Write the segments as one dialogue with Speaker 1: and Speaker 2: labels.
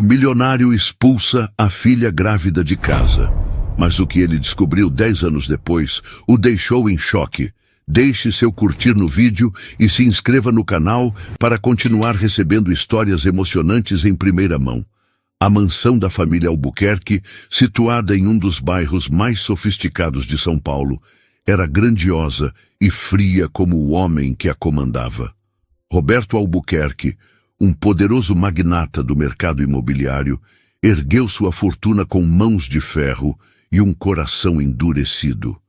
Speaker 1: O milionário expulsa a filha grávida de casa. Mas o que ele descobriu 10 anos depois o deixou em choque. Deixe seu curtir no vídeo e se inscreva no canal para continuar recebendo histórias emocionantes em primeira mão. A mansão da família Albuquerque, situada em um dos bairros mais sofisticados de São Paulo, era grandiosa e fria como o homem que a comandava. Roberto Albuquerque, um poderoso magnata do mercado imobiliário, ergueu sua fortuna com mãos de ferro e um coração endurecido.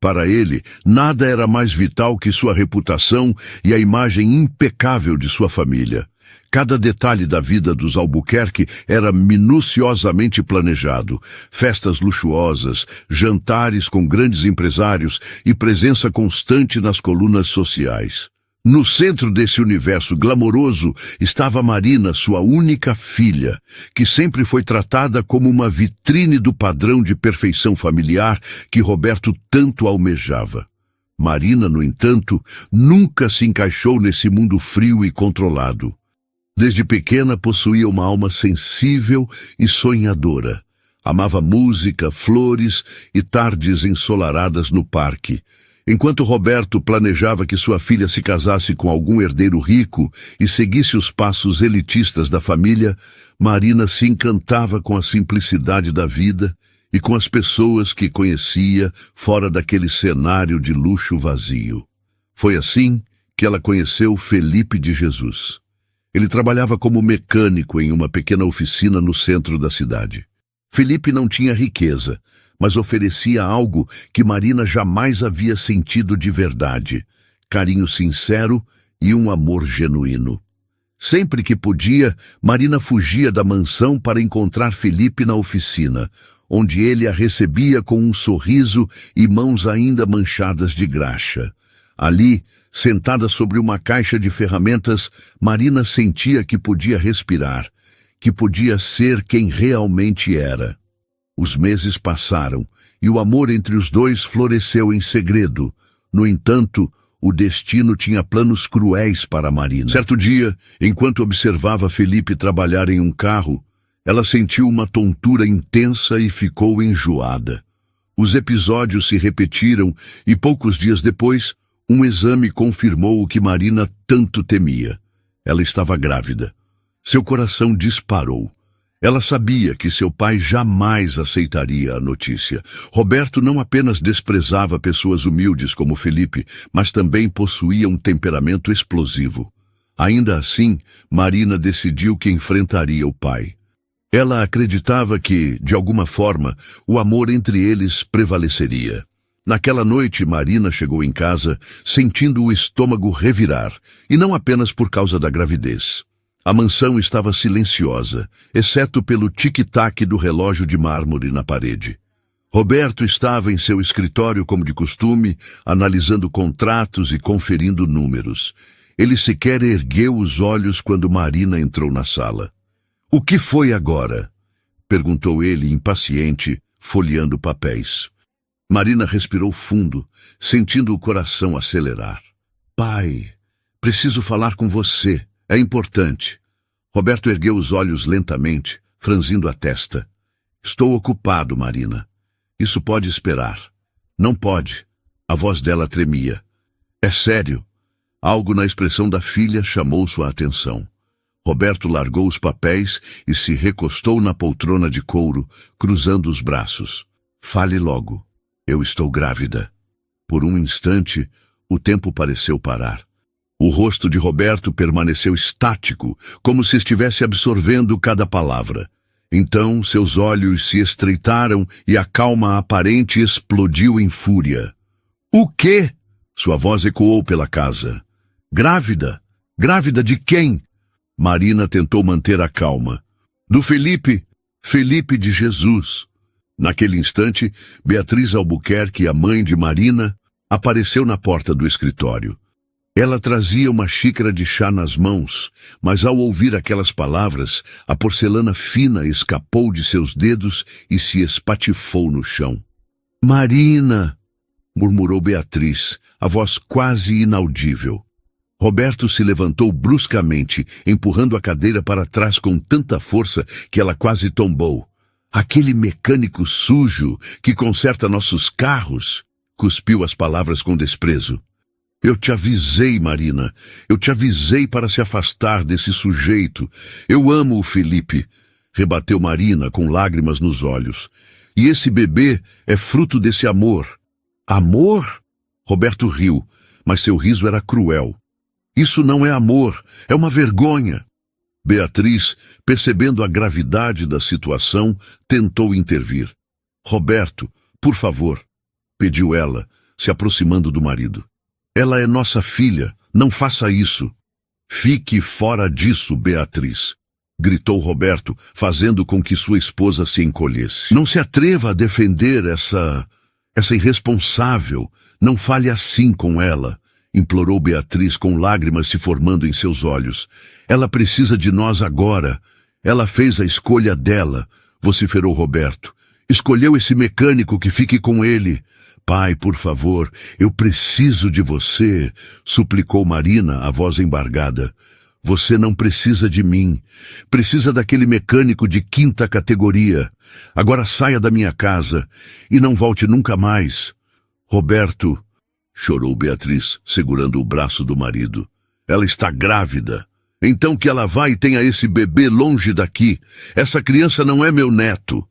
Speaker 1: Para ele, nada era mais vital que sua reputação e a imagem impecável de sua família. Cada detalhe da vida dos Albuquerque era minuciosamente planejado. Festas luxuosas, jantares com grandes empresários e presença constante nas colunas sociais. No centro desse universo glamouroso estava Marina, sua única filha, que sempre foi tratada como uma vitrine do padrão de perfeição familiar que Roberto tanto almejava. Marina, no entanto, nunca se encaixou nesse mundo frio e controlado. Desde pequena possuía uma alma sensível e sonhadora. Amava música, flores e tardes ensolaradas no parque. Enquanto Roberto planejava que sua filha se casasse com algum herdeiro rico e seguisse os passos elitistas da família, Marina se encantava com a simplicidade da vida e com as pessoas que conhecia fora daquele cenário de luxo vazio. Foi assim que ela conheceu Felipe de Jesus. Ele trabalhava como mecânico em uma pequena oficina no centro da cidade. Felipe não tinha riqueza, mas oferecia algo que Marina jamais havia sentido de verdade: carinho sincero e um amor genuíno. Sempre que podia, Marina fugia da mansão para encontrar Felipe na oficina, onde ele a recebia com um sorriso e mãos ainda manchadas de graxa. Ali, sentada sobre uma caixa de ferramentas, Marina sentia que podia respirar, que podia ser quem realmente era. Os meses passaram e o amor entre os dois floresceu em segredo. No entanto, o destino tinha planos cruéis para Marina. Certo dia, enquanto observava Felipe trabalhar em um carro, ela sentiu uma tontura intensa e ficou enjoada. Os episódios se repetiram e poucos dias depois, um exame confirmou o que Marina tanto temia. Ela estava grávida. Seu coração disparou. Ela sabia que seu pai jamais aceitaria a notícia. Roberto não apenas desprezava pessoas humildes como Felipe, mas também possuía um temperamento explosivo. Ainda assim, Marina decidiu que enfrentaria o pai. Ela acreditava que, de alguma forma, o amor entre eles prevaleceria. Naquela noite, Marina chegou em casa sentindo o estômago revirar, e não apenas por causa da gravidez. A mansão estava silenciosa, exceto pelo tic-tac do relógio de mármore na parede. Roberto estava em seu escritório como de costume, analisando contratos e conferindo números. Ele sequer ergueu os olhos quando Marina entrou na sala. "O que foi agora?" perguntou ele, impaciente, folheando papéis. Marina respirou fundo, sentindo o coração acelerar. "Pai, preciso falar com você. É importante." Roberto ergueu os olhos lentamente, franzindo a testa. "Estou ocupado, Marina. Isso pode esperar." "Não pode." A voz dela tremia. "É sério." Algo na expressão da filha chamou sua atenção. Roberto largou os papéis e se recostou na poltrona de couro, cruzando os braços. "Fale logo. Eu estou grávida." Por um instante, o tempo pareceu parar. O rosto de Roberto permaneceu estático, como se estivesse absorvendo cada palavra. Então, seus olhos se estreitaram e a calma aparente explodiu em fúria. "O quê?" Sua voz ecoou pela casa. "Grávida? Grávida de quem?" Marina tentou manter a calma. "Do Felipe. Felipe de Jesus." Naquele instante, Beatriz Albuquerque, a mãe de Marina, apareceu na porta do escritório. Ela trazia uma xícara de chá nas mãos, mas ao ouvir aquelas palavras, a porcelana fina escapou de seus dedos e se espatifou no chão. "Marina!" murmurou Beatriz, a voz quase inaudível. Roberto se levantou bruscamente, empurrando a cadeira para trás com tanta força que ela quase tombou. Aquele mecânico sujo que conserta nossos carros, cuspiu as palavras com desprezo. Eu te avisei, Marina. Eu te avisei para se afastar desse sujeito. Eu amo o Felipe, rebateu Marina com lágrimas nos olhos. E esse bebê é fruto desse amor. Amor? Roberto riu, mas seu riso era cruel. Isso não é amor, é uma vergonha. Beatriz, percebendo a gravidade da situação, tentou intervir. Roberto, por favor, pediu ela, se aproximando do marido. Ela é nossa filha, não faça isso. Fique fora disso, Beatriz, gritou Roberto, fazendo com que sua esposa se encolhesse. Não se atreva a defender essa irresponsável. Não fale assim com ela, implorou Beatriz com lágrimas se formando em seus olhos. Ela precisa de nós agora. Ela fez a escolha dela, vociferou Roberto. Escolheu esse mecânico que fique com ele. Pai, por favor, eu preciso de você, suplicou Marina, a voz embargada. Você não precisa de mim. Precisa daquele mecânico de 5ª categoria. Agora saia da minha casa e não volte nunca mais. Roberto, chorou Beatriz, segurando o braço do marido. Ela está grávida. Então que ela vá e tenha esse bebê longe daqui. Essa criança não é meu neto.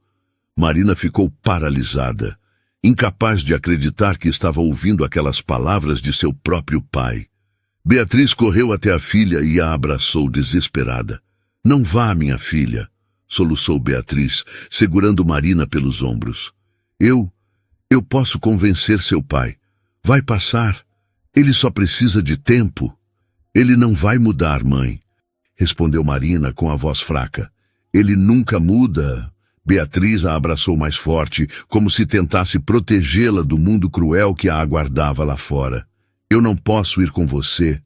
Speaker 1: Marina ficou paralisada, incapaz de acreditar que estava ouvindo aquelas palavras de seu próprio pai. Beatriz correu até a filha e a abraçou desesperada. Não vá, minha filha, soluçou Beatriz, segurando Marina pelos ombros. Eu posso convencer seu pai. Vai passar. Ele só precisa de tempo. Ele não vai mudar, mãe, respondeu Marina com a voz fraca. Ele nunca muda. Beatriz a abraçou mais forte, como se tentasse protegê-la do mundo cruel que a aguardava lá fora. Eu não posso ir com você,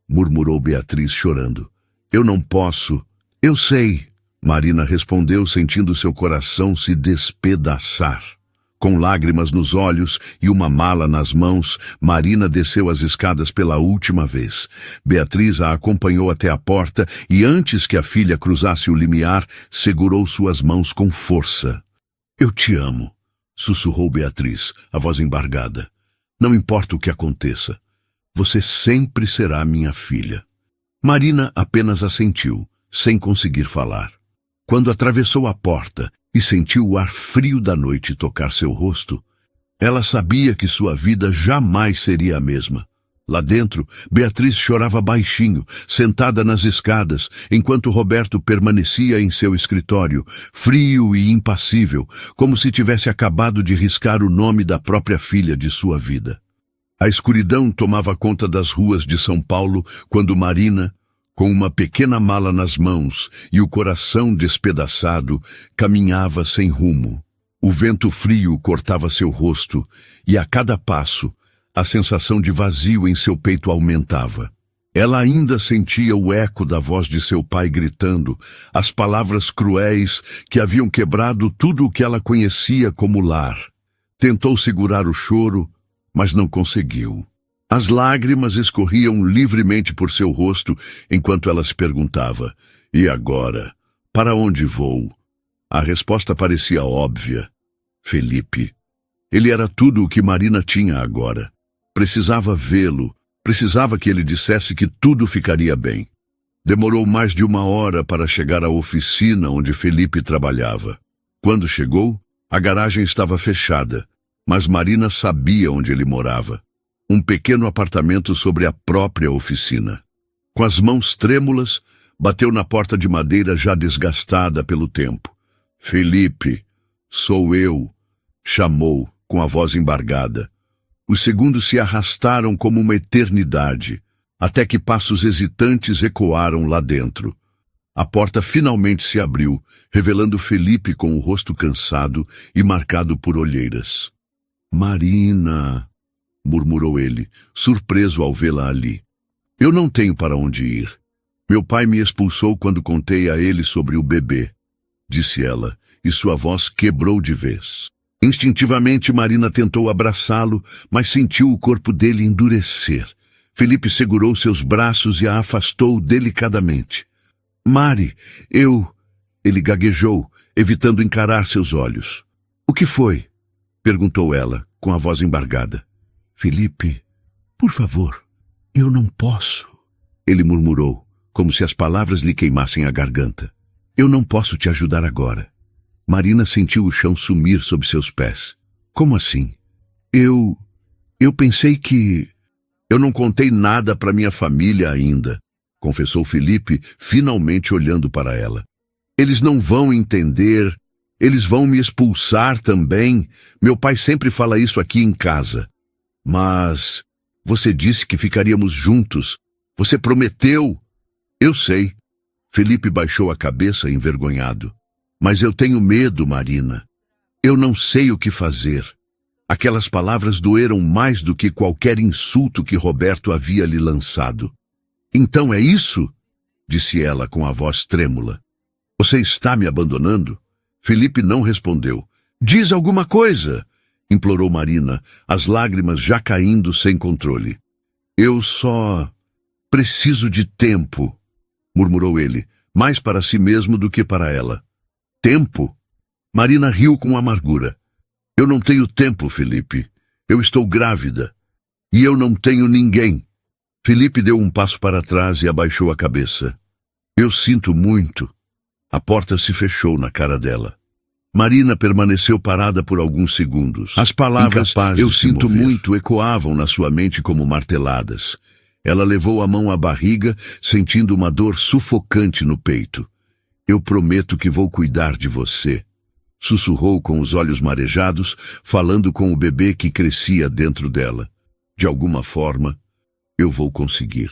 Speaker 1: murmurou Beatriz chorando. Eu não posso. Eu sei, Marina respondeu, sentindo seu coração se despedaçar. Com lágrimas nos olhos e uma mala nas mãos, Marina desceu as escadas pela última vez. Beatriz a acompanhou até a porta e, antes que a filha cruzasse o limiar, segurou suas mãos com força. Eu te amo, sussurrou Beatriz, a voz embargada. Não importa o que aconteça. Você sempre será minha filha. Marina apenas assentiu, sem conseguir falar. Quando atravessou a porta e sentiu o ar frio da noite tocar seu rosto, ela sabia que sua vida jamais seria a mesma. Lá dentro, Beatriz chorava baixinho, sentada nas escadas, enquanto Roberto permanecia em seu escritório, frio e impassível, como se tivesse acabado de riscar o nome da própria filha de sua vida. A escuridão tomava conta das ruas de São Paulo quando Marina, com uma pequena mala nas mãos e o coração despedaçado, caminhava sem rumo. O vento frio cortava seu rosto e, a cada passo, a sensação de vazio em seu peito aumentava. Ela ainda sentia o eco da voz de seu pai gritando, as palavras cruéis que haviam quebrado tudo o que ela conhecia como lar. Tentou segurar o choro, mas não conseguiu. As lágrimas escorriam livremente por seu rosto enquanto ela se perguntava, e agora? Para onde vou? A resposta parecia óbvia. Felipe. Ele era tudo o que Marina tinha agora. Precisava vê-lo, precisava que ele dissesse que tudo ficaria bem. Demorou mais de 1 hora para chegar à oficina onde Felipe trabalhava. Quando chegou, a garagem estava fechada, mas Marina sabia onde ele morava. Um pequeno apartamento sobre a própria oficina. Com as mãos trêmulas, bateu na porta de madeira já desgastada pelo tempo. Felipe, sou eu, chamou com a voz embargada. Os segundos se arrastaram como uma eternidade, até que passos hesitantes ecoaram lá dentro. A porta finalmente se abriu, revelando Felipe com o rosto cansado e marcado por olheiras. Marina, murmurou ele, surpreso ao vê-la ali. Eu não tenho para onde ir. Meu pai me expulsou quando contei a ele sobre o bebê, disse ela, e sua voz quebrou de vez. Instintivamente, Marina tentou abraçá-lo, mas sentiu o corpo dele endurecer. Felipe segurou seus braços e a afastou delicadamente. Mari, Ele gaguejou, evitando encarar seus olhos. O que foi? Perguntou ela, com a voz embargada. Felipe, por favor, eu não posso. Ele murmurou, como se as palavras lhe queimassem a garganta. Eu não posso te ajudar agora. Marina sentiu o chão sumir sob seus pés. Como assim? Eu pensei que... Eu não contei nada para minha família ainda, confessou Felipe, finalmente olhando para ela. Eles não vão entender, eles vão me expulsar também. Meu pai sempre fala isso aqui em casa. Mas você disse que ficaríamos juntos. Você prometeu. Eu sei. Felipe baixou a cabeça envergonhado. Mas eu tenho medo, Marina. Eu não sei o que fazer. Aquelas palavras doeram mais do que qualquer insulto que Roberto havia lhe lançado. Então é isso? Disse ela com a voz trêmula. Você está me abandonando? Felipe não respondeu. Diz alguma coisa, implorou Marina, as lágrimas já caindo sem controle. Eu só preciso de tempo, murmurou ele, mais para si mesmo do que para ela. Tempo? Marina riu com amargura. Eu não tenho tempo, Felipe. Eu estou grávida. E eu não tenho ninguém. Felipe deu um passo para trás e abaixou a cabeça. Eu sinto muito. A porta se fechou na cara dela. Marina permaneceu parada por alguns segundos. As palavras "eu sinto muito" ecoavam na sua mente como marteladas. Ela levou a mão à barriga, sentindo uma dor sufocante no peito. Eu prometo que vou cuidar de você. Sussurrou com os olhos marejados, falando com o bebê que crescia dentro dela. De alguma forma, eu vou conseguir.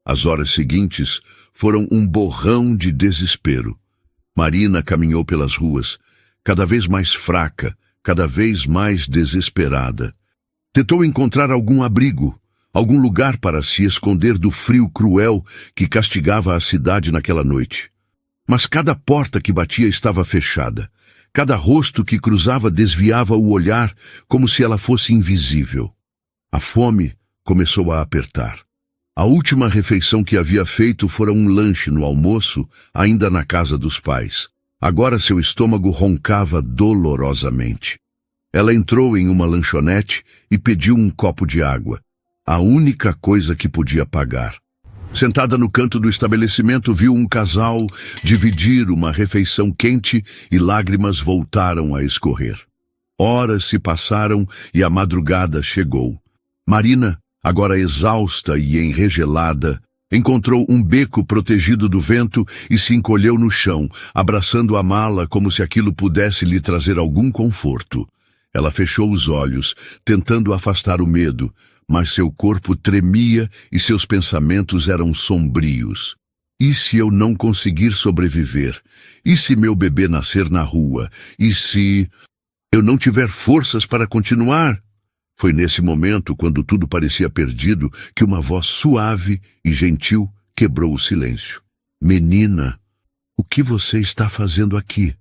Speaker 1: As horas seguintes foram um borrão de desespero. Marina caminhou pelas ruas, cada vez mais fraca, cada vez mais desesperada. Tentou encontrar algum abrigo, algum lugar para se esconder do frio cruel que castigava a cidade naquela noite. Mas cada porta que batia estava fechada. Cada rosto que cruzava desviava o olhar como se ela fosse invisível. A fome começou a apertar. A última refeição que havia feito fora um lanche no almoço, ainda na casa dos pais. Agora seu estômago roncava dolorosamente. Ela entrou em uma lanchonete e pediu um copo de água, a única coisa que podia pagar. Sentada no canto do estabelecimento, viu um casal dividir uma refeição quente e lágrimas voltaram a escorrer. Horas se passaram e a madrugada chegou. Marina, agora exausta e enregelada, encontrou um beco protegido do vento e se encolheu no chão, abraçando a mala como se aquilo pudesse lhe trazer algum conforto. Ela fechou os olhos, tentando afastar o medo, mas seu corpo tremia e seus pensamentos eram sombrios. E se eu não conseguir sobreviver? E se meu bebê nascer na rua? E se eu não tiver forças para continuar? Foi nesse momento, quando tudo parecia perdido, que uma voz suave e gentil quebrou o silêncio. Menina, o que você está fazendo aqui?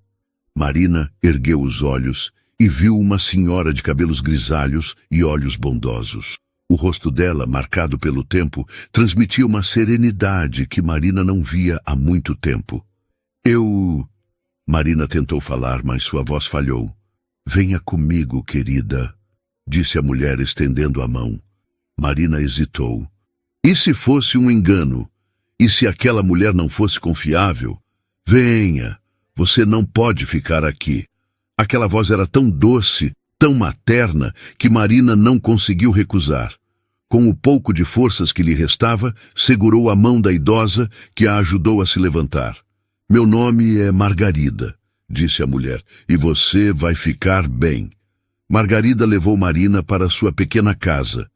Speaker 1: Marina ergueu os olhos e viu uma senhora de cabelos grisalhos e olhos bondosos. O rosto dela, marcado pelo tempo, transmitia uma serenidade que Marina não via há muito tempo. Marina tentou falar, mas sua voz falhou. Venha comigo, querida, disse a mulher estendendo a mão. Marina hesitou. E se fosse um engano? E se aquela mulher não fosse confiável? Venha, você não pode ficar aqui. Aquela voz era tão doce, tão materna, que Marina não conseguiu recusar. Com o pouco de forças que lhe restava, segurou a mão da idosa, que a ajudou a se levantar. Meu nome é Margarida, disse a mulher, e você vai ficar bem. Margarida levou Marina para sua pequena casa,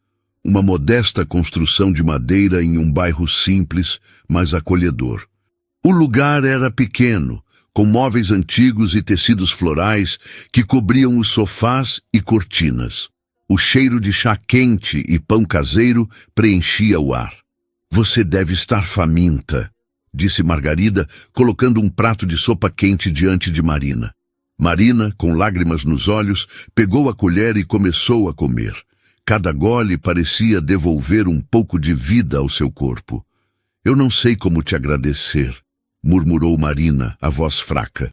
Speaker 1: uma modesta construção de madeira em um bairro simples, mas acolhedor. O lugar era pequeno, com móveis antigos e tecidos florais que cobriam os sofás e cortinas. O cheiro de chá quente e pão caseiro preenchia o ar. Você deve estar faminta, disse Margarida, colocando um prato de sopa quente diante de Marina. Marina, com lágrimas nos olhos, pegou a colher e começou a comer. Cada gole parecia devolver um pouco de vida ao seu corpo. Eu não sei como te agradecer, murmurou Marina, a voz fraca.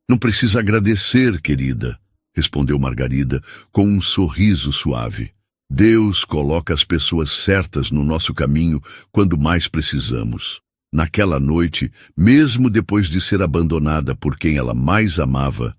Speaker 1: Não precisa agradecer, querida, respondeu Margarida, com um sorriso suave. Deus coloca as pessoas certas no nosso caminho quando mais precisamos. Naquela noite, mesmo depois de ser abandonada por quem ela mais amava,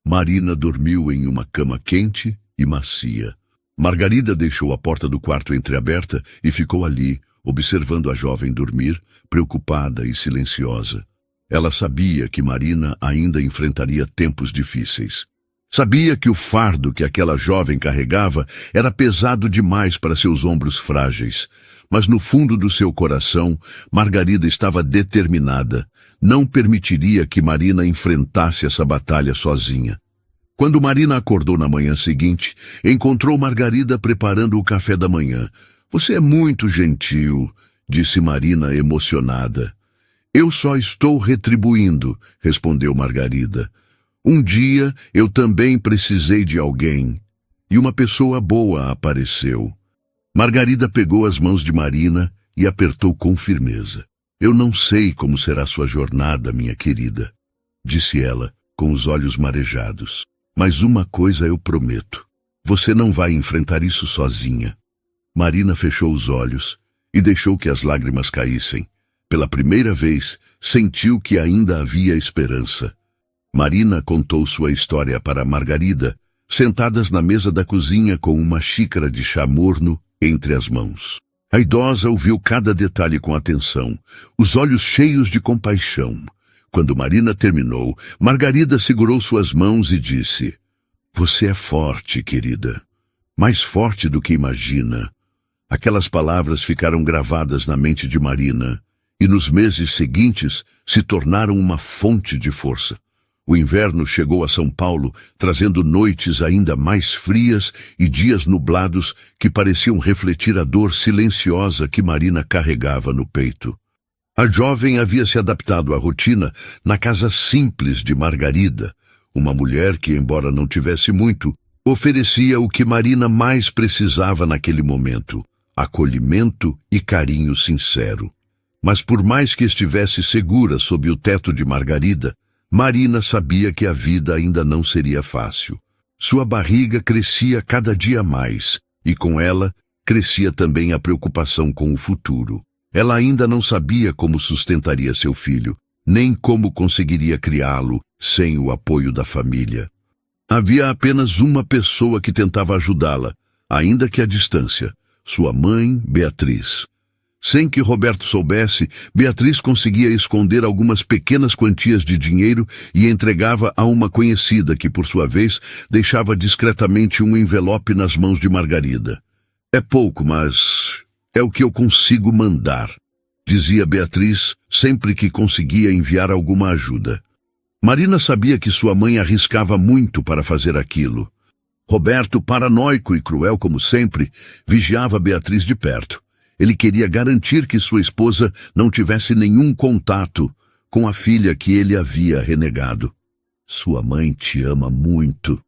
Speaker 1: Marina dormiu em uma cama quente e macia. Margarida deixou a porta do quarto entreaberta e ficou ali, observando a jovem dormir, preocupada e silenciosa. Ela sabia que Marina ainda enfrentaria tempos difíceis. Sabia que o fardo que aquela jovem carregava era pesado demais para seus ombros frágeis, mas no fundo do seu coração, Margarida estava determinada. Não permitiria que Marina enfrentasse essa batalha sozinha. Quando Marina acordou na manhã seguinte, encontrou Margarida preparando o café da manhã. Você é muito gentil, disse Marina emocionada. Eu só estou retribuindo, respondeu Margarida. Um dia eu também precisei de alguém, e uma pessoa boa apareceu. Margarida pegou as mãos de Marina e apertou com firmeza. Eu não sei como será sua jornada, minha querida, disse ela, com os olhos marejados. Mas uma coisa eu prometo. Você não vai enfrentar isso sozinha. Marina fechou os olhos e deixou que as lágrimas caíssem. Pela primeira vez, sentiu que ainda havia esperança. Marina contou sua história para Margarida, sentadas na mesa da cozinha com uma xícara de chá morno entre as mãos. A idosa ouviu cada detalhe com atenção, os olhos cheios de compaixão. Quando Marina terminou, Margarida segurou suas mãos e disse: Você é forte, querida. Mais forte do que imagina. Aquelas palavras ficaram gravadas na mente de Marina, e nos meses seguintes se tornaram uma fonte de força. O inverno chegou a São Paulo, trazendo noites ainda mais frias e dias nublados que pareciam refletir a dor silenciosa que Marina carregava no peito. A jovem havia se adaptado à rotina na casa simples de Margarida, uma mulher que, embora não tivesse muito, oferecia o que Marina mais precisava naquele momento: acolhimento e carinho sincero. Mas por mais que estivesse segura sob o teto de Margarida, Marina sabia que a vida ainda não seria fácil. Sua barriga crescia cada dia mais, e com ela crescia também a preocupação com o futuro. Ela ainda não sabia como sustentaria seu filho, nem como conseguiria criá-lo sem o apoio da família. Havia apenas uma pessoa que tentava ajudá-la, ainda que à distância: sua mãe, Beatriz. Sem que Roberto soubesse, Beatriz conseguia esconder algumas pequenas quantias de dinheiro e entregava a uma conhecida que, por sua vez, deixava discretamente um envelope nas mãos de Margarida. É pouco, mas é o que eu consigo mandar, dizia Beatriz sempre que conseguia enviar alguma ajuda. Marina sabia que sua mãe arriscava muito para fazer aquilo. Roberto, paranoico e cruel como sempre, vigiava Beatriz de perto. Ele queria garantir que sua esposa não tivesse nenhum contato com a filha que ele havia renegado. Sua mãe te ama muito,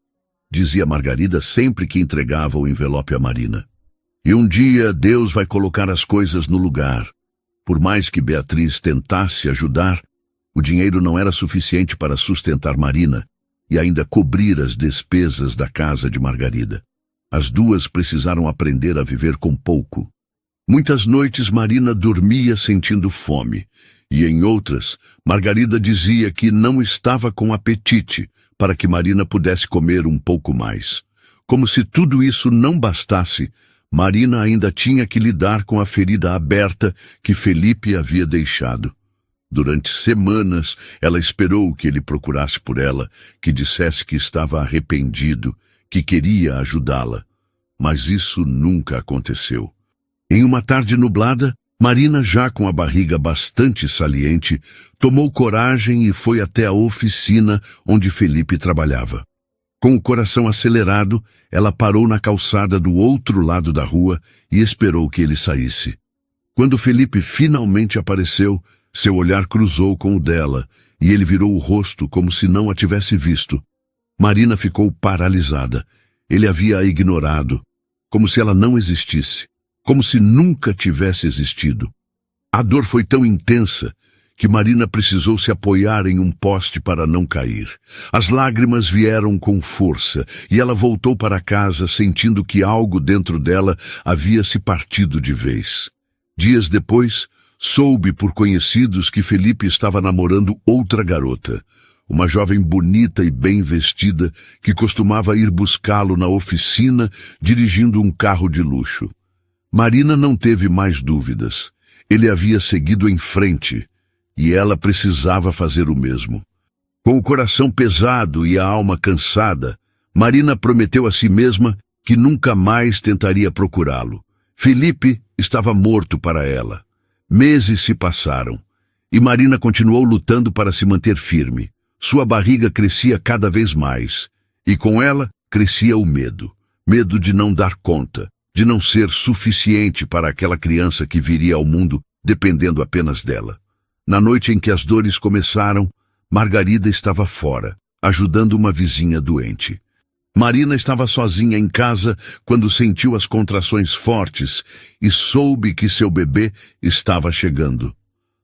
Speaker 1: dizia Margarida sempre que entregava o envelope a Marina. E um dia Deus vai colocar as coisas no lugar. Por mais que Beatriz tentasse ajudar, o dinheiro não era suficiente para sustentar Marina e ainda cobrir as despesas da casa de Margarida. As duas precisaram aprender a viver com pouco. Muitas noites Marina dormia sentindo fome, e em outras, Margarida dizia que não estava com apetite para que Marina pudesse comer um pouco mais. Como se tudo isso não bastasse, Marina ainda tinha que lidar com a ferida aberta que Felipe havia deixado. Durante semanas, ela esperou que ele procurasse por ela, que dissesse que estava arrependido, que queria ajudá-la. Mas isso nunca aconteceu. Em uma tarde nublada, Marina, já com a barriga bastante saliente, tomou coragem e foi até a oficina onde Felipe trabalhava. Com o coração acelerado, ela parou na calçada do outro lado da rua e esperou que ele saísse. Quando Felipe finalmente apareceu, seu olhar cruzou com o dela e ele virou o rosto como se não a tivesse visto. Marina ficou paralisada. Ele havia ignorado. como se ela não existisse, como se nunca tivesse existido. A dor foi tão intensa que Marina precisou se apoiar em um poste para não cair. As lágrimas vieram com força e ela voltou para casa sentindo que algo dentro dela havia se partido de vez. Dias depois, soube por conhecidos que Felipe estava namorando outra garota, uma jovem bonita e bem vestida que costumava ir buscá-lo na oficina dirigindo um carro de luxo. Marina não teve mais dúvidas. Ele havia seguido em frente e ela precisava fazer o mesmo. Com o coração pesado e a alma cansada, Marina prometeu a si mesma que nunca mais tentaria procurá-lo. Felipe estava morto para ela. Meses se passaram e Marina continuou lutando para se manter firme. Sua barriga crescia cada vez mais e com ela crescia o medo. Medo de não dar conta, de não ser suficiente para aquela criança que viria ao mundo dependendo apenas dela. Na noite em que as dores começaram, Margarida estava fora, ajudando uma vizinha doente. Marina estava sozinha em casa quando sentiu as contrações fortes e soube que seu bebê estava chegando.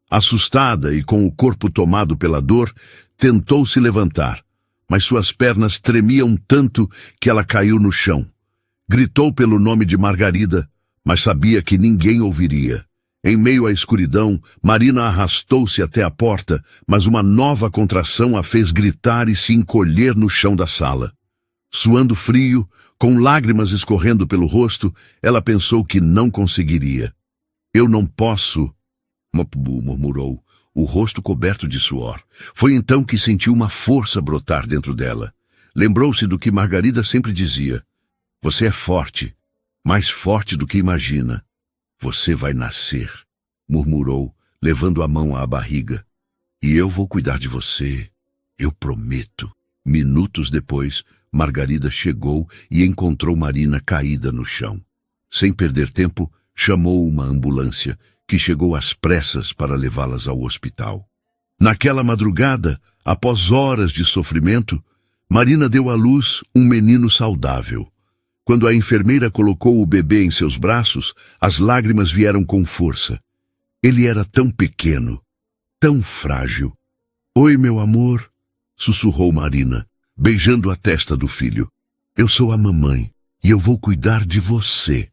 Speaker 1: Assustada e com o corpo tomado pela dor, tentou se levantar, mas suas pernas tremiam tanto que ela caiu no chão. Gritou pelo nome de Margarida, mas sabia que ninguém ouviria. Em meio à escuridão, Marina arrastou-se até a porta, mas uma nova contração a fez gritar e se encolher no chão da sala. Suando frio, com lágrimas escorrendo pelo rosto, ela pensou que não conseguiria. Eu não posso, murmurou, o rosto coberto de suor. Foi então que sentiu uma força brotar dentro dela. Lembrou-se do que Margarida sempre dizia. Você é forte, mais forte do que imagina. Você vai nascer, murmurou, levando a mão à barriga. E eu vou cuidar de você, eu prometo. Minutos depois, Margarida chegou e encontrou Marina caída no chão. Sem perder tempo, chamou uma ambulância, que chegou às pressas para levá-las ao hospital. Naquela madrugada, após horas de sofrimento, Marina deu à luz um menino saudável. Quando a enfermeira colocou o bebê em seus braços, as lágrimas vieram com força. Ele era tão pequeno, tão frágil. Oi, meu amor, sussurrou Marina, beijando a testa do filho. Eu sou a mamãe e eu vou cuidar de você.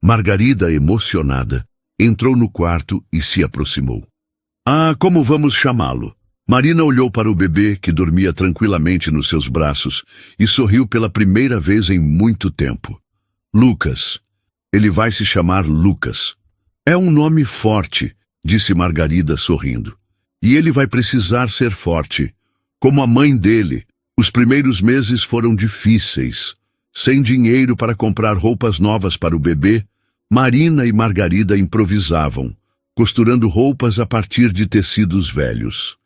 Speaker 1: Margarida, emocionada, entrou no quarto e se aproximou. Ah, como vamos chamá-lo? Marina olhou para o bebê que dormia tranquilamente nos seus braços e sorriu pela primeira vez em muito tempo. Lucas. Ele vai se chamar Lucas. É um nome forte, disse Margarida sorrindo. E ele vai precisar ser forte. Como a mãe dele, os primeiros meses foram difíceis. Sem dinheiro para comprar roupas novas para o bebê, Marina e Margarida improvisavam, costurando roupas a partir de tecidos velhos.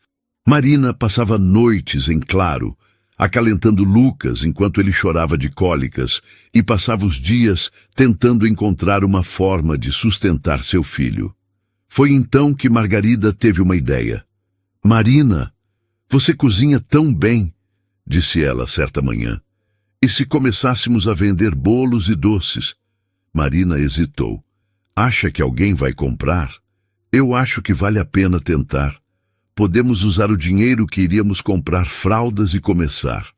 Speaker 1: Marina passava noites em claro, acalentando Lucas enquanto ele chorava de cólicas e passava os dias tentando encontrar uma forma de sustentar seu filho. Foi então que Margarida teve uma ideia. Marina, você cozinha tão bem, disse ela certa manhã. E se começássemos a vender bolos e doces? Marina hesitou. Acha que alguém vai comprar? Eu acho que vale a pena tentar. Podemos usar o dinheiro que iríamos comprar fraldas e começar.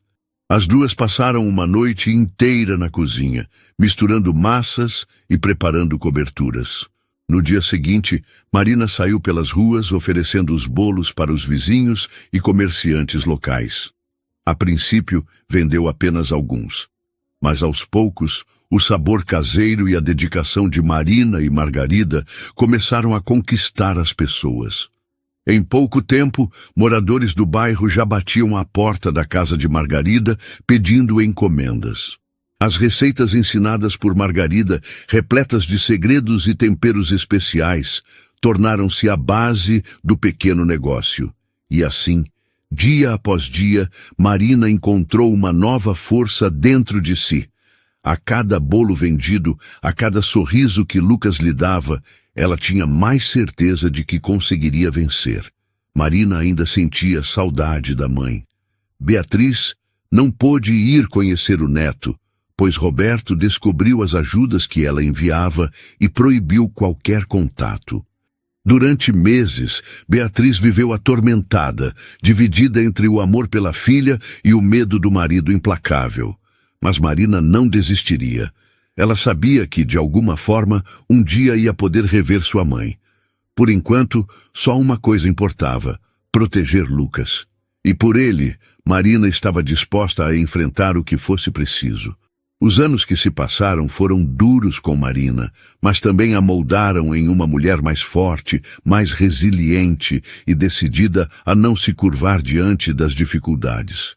Speaker 1: As duas passaram uma noite inteira na cozinha, misturando massas e preparando coberturas. No dia seguinte, Marina saiu pelas ruas oferecendo os bolos para os vizinhos e comerciantes locais. A princípio, vendeu apenas alguns. Mas aos poucos, o sabor caseiro e a dedicação de Marina e Margarida começaram a conquistar as pessoas. Em pouco tempo, moradores do bairro já batiam à porta da casa de Margarida pedindo encomendas. As receitas ensinadas por Margarida, repletas de segredos e temperos especiais, tornaram-se a base do pequeno negócio. E assim, dia após dia, Marina encontrou uma nova força dentro de si. A cada bolo vendido, a cada sorriso que Lucas lhe dava, ela tinha mais certeza de que conseguiria vencer. Marina ainda sentia saudade da mãe. Beatriz não pôde ir conhecer o neto, pois Roberto descobriu as ajudas que ela enviava e proibiu qualquer contato. Durante meses, Beatriz viveu atormentada, dividida entre o amor pela filha e o medo do marido implacável. Mas Marina não desistiria. Ela sabia que, de alguma forma, um dia ia poder rever sua mãe. Por enquanto, só uma coisa importava: proteger Lucas. E por ele, Marina estava disposta a enfrentar o que fosse preciso. Os anos que se passaram foram duros com Marina, mas também a moldaram em uma mulher mais forte, mais resiliente e decidida a não se curvar diante das dificuldades.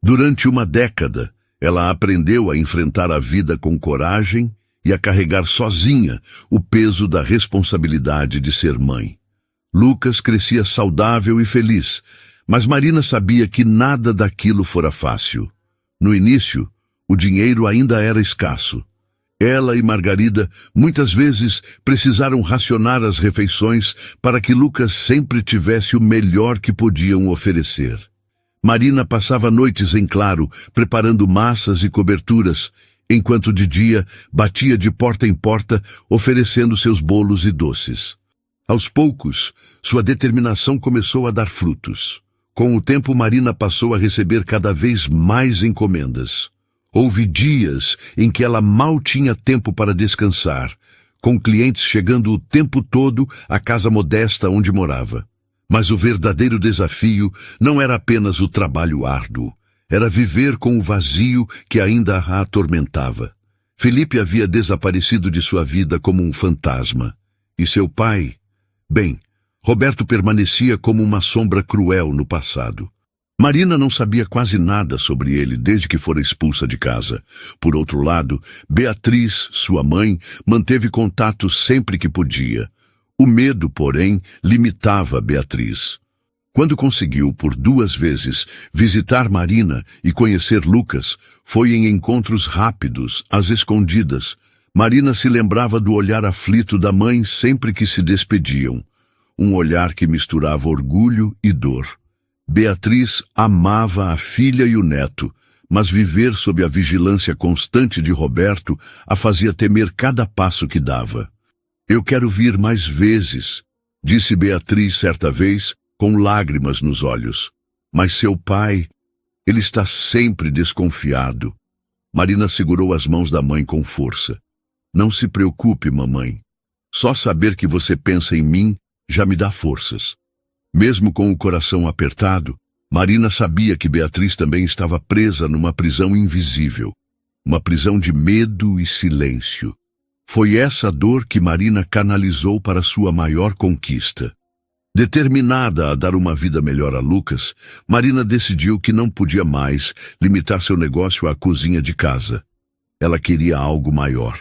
Speaker 1: Durante uma década, ela aprendeu a enfrentar a vida com coragem e a carregar sozinha o peso da responsabilidade de ser mãe. Lucas crescia saudável e feliz, mas Marina sabia que nada daquilo fora fácil. No início, o dinheiro ainda era escasso. Ela e Margarida muitas vezes precisaram racionar as refeições para que Lucas sempre tivesse o melhor que podiam oferecer. Marina passava noites em claro, preparando massas e coberturas, enquanto de dia batia de porta em porta, oferecendo seus bolos e doces. Aos poucos, sua determinação começou a dar frutos. Com o tempo, Marina passou a receber cada vez mais encomendas. Houve dias em que ela mal tinha tempo para descansar, com clientes chegando o tempo todo à casa modesta onde morava. Mas o verdadeiro desafio não era apenas o trabalho árduo, era viver com o vazio que ainda a atormentava. Felipe havia desaparecido de sua vida como um fantasma. E seu pai? Bem, Roberto permanecia como uma sombra cruel no passado. Marina não sabia quase nada sobre ele desde que fora expulsa de casa. Por outro lado, Beatriz, sua mãe, manteve contato sempre que podia. O medo, porém, limitava Beatriz. Quando conseguiu, por 2 vezes, visitar Marina e conhecer Lucas, foi em encontros rápidos, às escondidas. Marina se lembrava do olhar aflito da mãe sempre que se despediam. Um olhar que misturava orgulho e dor. Beatriz amava a filha e o neto, mas viver sob a vigilância constante de Roberto a fazia temer cada passo que dava. "Eu quero vir mais vezes", disse Beatriz certa vez, com lágrimas nos olhos. "Mas seu pai, ele está sempre desconfiado." Marina segurou as mãos da mãe com força. "Não se preocupe, mamãe. Só saber que você pensa em mim já me dá forças." Mesmo com o coração apertado, Marina sabia que Beatriz também estava presa numa prisão invisível. Uma prisão de medo e silêncio. Foi essa dor que Marina canalizou para sua maior conquista. Determinada a dar uma vida melhor a Lucas, Marina decidiu que não podia mais limitar seu negócio à cozinha de casa. Ela queria algo maior.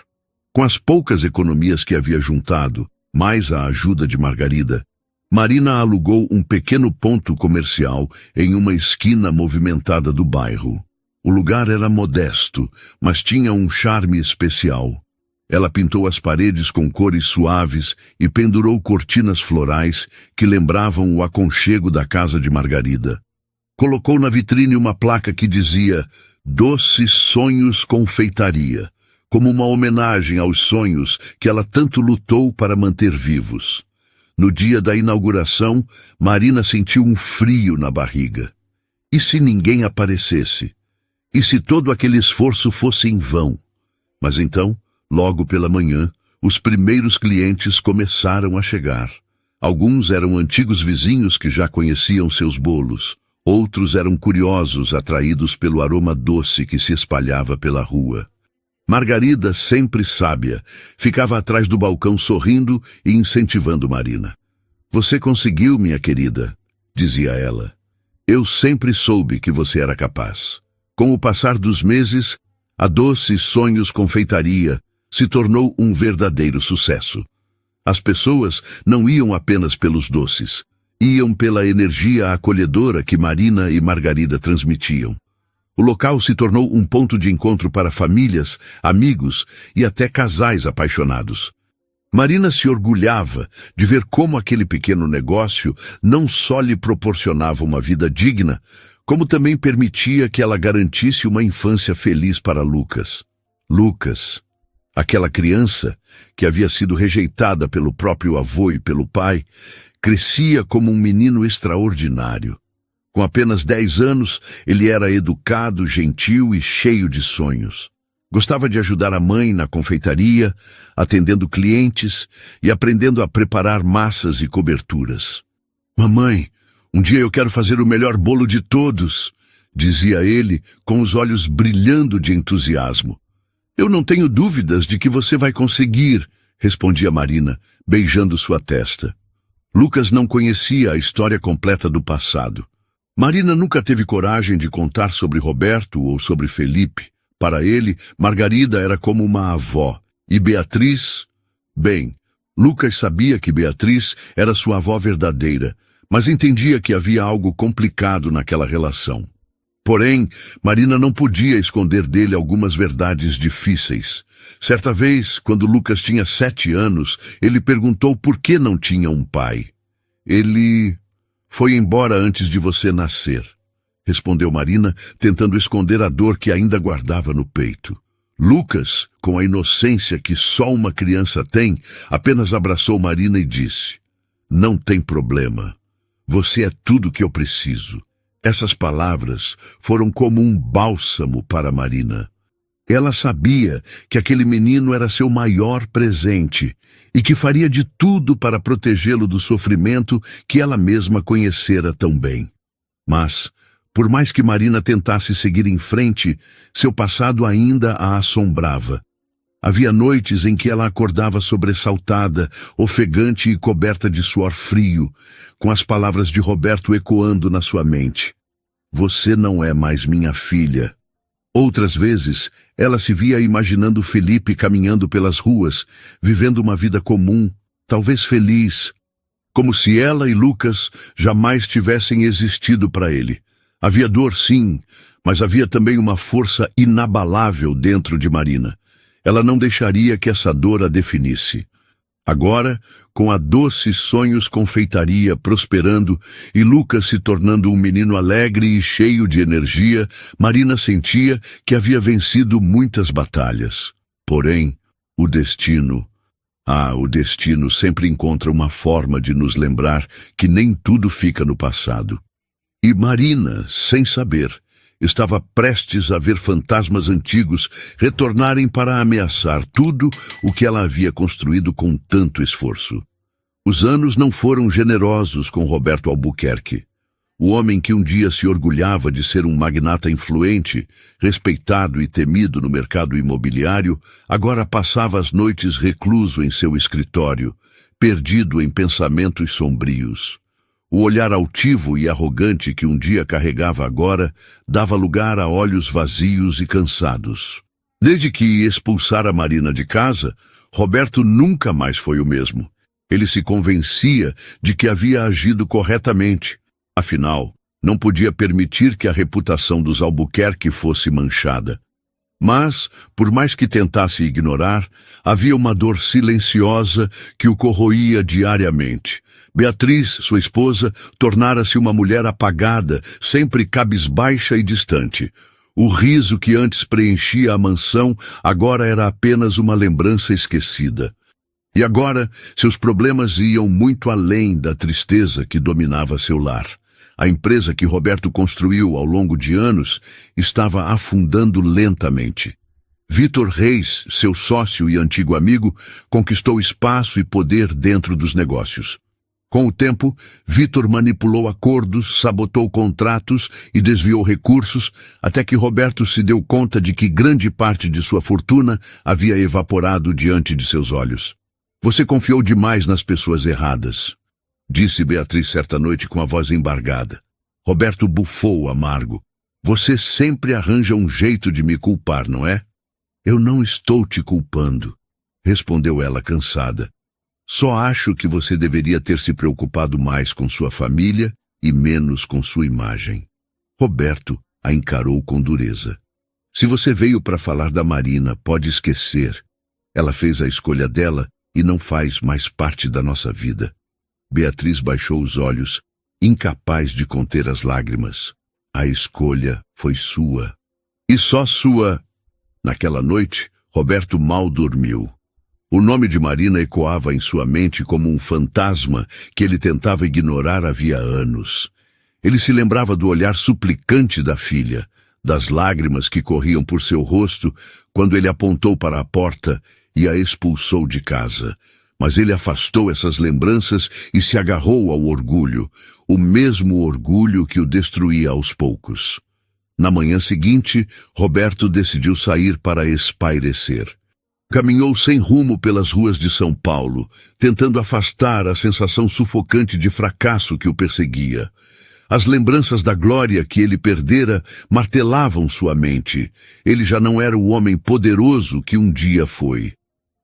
Speaker 1: Com as poucas economias que havia juntado, mais a ajuda de Margarida, Marina alugou um pequeno ponto comercial em uma esquina movimentada do bairro. O lugar era modesto, mas tinha um charme especial. Ela pintou as paredes com cores suaves e pendurou cortinas florais que lembravam o aconchego da casa de Margarida. Colocou na vitrine uma placa que dizia "Doces Sonhos Confeitaria", como uma homenagem aos sonhos que ela tanto lutou para manter vivos. No dia da inauguração, Marina sentiu um frio na barriga. E se ninguém aparecesse? E se todo aquele esforço fosse em vão? Mas então, logo pela manhã, os primeiros clientes começaram a chegar. Alguns eram antigos vizinhos que já conheciam seus bolos. Outros eram curiosos, atraídos pelo aroma doce que se espalhava pela rua. Margarida, sempre sábia, ficava atrás do balcão sorrindo e incentivando Marina. "Você conseguiu, minha querida", dizia ela. "Eu sempre soube que você era capaz." Com o passar dos meses, a Doces Sonhos Confeitaria se tornou um verdadeiro sucesso. As pessoas não iam apenas pelos doces, iam pela energia acolhedora que Marina e Margarida transmitiam. O local se tornou um ponto de encontro para famílias, amigos e até casais apaixonados. Marina se orgulhava de ver como aquele pequeno negócio não só lhe proporcionava uma vida digna, como também permitia que ela garantisse uma infância feliz para Lucas. Lucas, aquela criança que havia sido rejeitada pelo próprio avô e pelo pai, crescia como um menino extraordinário. Com apenas 10 anos, ele era educado, gentil e cheio de sonhos. Gostava de ajudar a mãe na confeitaria, atendendo clientes e aprendendo a preparar massas e coberturas. "Mamãe, um dia eu quero fazer o melhor bolo de todos", dizia ele, com os olhos brilhando de entusiasmo. "Eu não tenho dúvidas de que você vai conseguir", respondia Marina, beijando sua testa. Lucas não conhecia a história completa do passado. Marina nunca teve coragem de contar sobre Roberto ou sobre Felipe. Para ele, Margarida era como uma avó. E Beatriz? Bem, Lucas sabia que Beatriz era sua avó verdadeira, mas entendia que havia algo complicado naquela relação. Porém, Marina não podia esconder dele algumas verdades difíceis. Certa vez, quando Lucas tinha 7 anos, ele perguntou por que não tinha um pai. "Ele foi embora antes de você nascer", respondeu Marina, tentando esconder a dor que ainda guardava no peito. Lucas, com a inocência que só uma criança tem, apenas abraçou Marina e disse: "Não tem problema. Você é tudo que eu preciso." Essas palavras foram como um bálsamo para Marina. Ela sabia que aquele menino era seu maior presente e que faria de tudo para protegê-lo do sofrimento que ela mesma conhecera tão bem. Mas, por mais que Marina tentasse seguir em frente, seu passado ainda a assombrava. Havia noites em que ela acordava sobressaltada, ofegante e coberta de suor frio, com as palavras de Roberto ecoando na sua mente. "Você não é mais minha filha." Outras vezes, ela se via imaginando Felipe caminhando pelas ruas, vivendo uma vida comum, talvez feliz, como se ela e Lucas jamais tivessem existido para ele. Havia dor, sim, mas havia também uma força inabalável dentro de Marina. Ela não deixaria que essa dor a definisse. Agora, com a doce Sonhos Confeitaria prosperando e Lucas se tornando um menino alegre e cheio de energia, Marina sentia que havia vencido muitas batalhas. Porém, o destino sempre encontra uma forma de nos lembrar que nem tudo fica no passado. E Marina, sem saber, estava prestes a ver fantasmas antigos retornarem para ameaçar tudo o que ela havia construído com tanto esforço. Os anos não foram generosos com Roberto Albuquerque. O homem que um dia se orgulhava de ser um magnata influente, respeitado e temido no mercado imobiliário, agora passava as noites recluso em seu escritório, perdido em pensamentos sombrios. O olhar altivo e arrogante que um dia carregava agora dava lugar a olhos vazios e cansados. Desde que expulsara Marina de casa, Roberto nunca mais foi o mesmo. Ele se convencia de que havia agido corretamente. Afinal, não podia permitir que a reputação dos Albuquerque fosse manchada. Mas, por mais que tentasse ignorar, havia uma dor silenciosa que o corroía diariamente. Beatriz, sua esposa, tornara-se uma mulher apagada, sempre cabisbaixa e distante. O riso que antes preenchia a mansão agora era apenas uma lembrança esquecida. E agora, seus problemas iam muito além da tristeza que dominava seu lar. A empresa que Roberto construiu ao longo de anos estava afundando lentamente. Vitor Reis, seu sócio e antigo amigo, conquistou espaço e poder dentro dos negócios. Com o tempo, Vitor manipulou acordos, sabotou contratos e desviou recursos, até que Roberto se deu conta de que grande parte de sua fortuna havia evaporado diante de seus olhos. "Você confiou demais nas pessoas erradas", disse Beatriz certa noite com a voz embargada. Roberto bufou amargo. "Você sempre arranja um jeito de me culpar, não é?" "Eu não estou te culpando", respondeu ela cansada. "Só acho que você deveria ter se preocupado mais com sua família e menos com sua imagem." Roberto a encarou com dureza. "Se você veio para falar da Marina, pode esquecer. Ela fez a escolha dela e não faz mais parte da nossa vida." Beatriz baixou os olhos, incapaz de conter as lágrimas. "A escolha foi sua. E só sua." Naquela noite, Roberto mal dormiu. O nome de Marina ecoava em sua mente como um fantasma que ele tentava ignorar havia anos. Ele se lembrava do olhar suplicante da filha, das lágrimas que corriam por seu rosto quando ele apontou para a porta e a expulsou de casa. Mas ele afastou essas lembranças e se agarrou ao orgulho, o mesmo orgulho que o destruía aos poucos. Na manhã seguinte, Roberto decidiu sair para espairecer. Caminhou sem rumo pelas ruas de São Paulo, tentando afastar a sensação sufocante de fracasso que o perseguia. As lembranças da glória que ele perdera martelavam sua mente. Ele já não era o homem poderoso que um dia foi.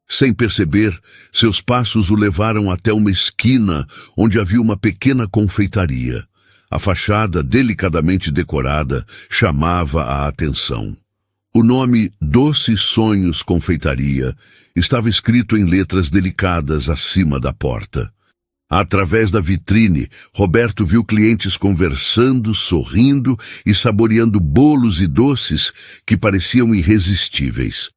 Speaker 1: Sem perceber, seus passos o levaram até uma esquina onde havia uma pequena confeitaria. A fachada, delicadamente decorada, chamava a atenção. O nome Doces Sonhos Confeitaria estava escrito em letras delicadas acima da porta. Através da vitrine, Roberto viu clientes conversando, sorrindo e saboreando bolos e doces que pareciam irresistíveis.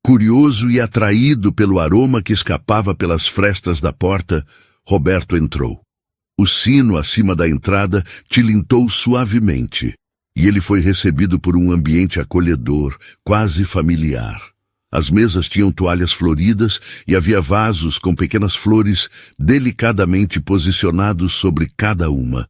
Speaker 1: Curioso e atraído pelo aroma que escapava pelas frestas da porta, Roberto entrou. O sino acima da entrada tilintou suavemente, e ele foi recebido por um ambiente acolhedor, quase familiar. As mesas tinham toalhas floridas e havia vasos com pequenas flores delicadamente posicionados sobre cada uma.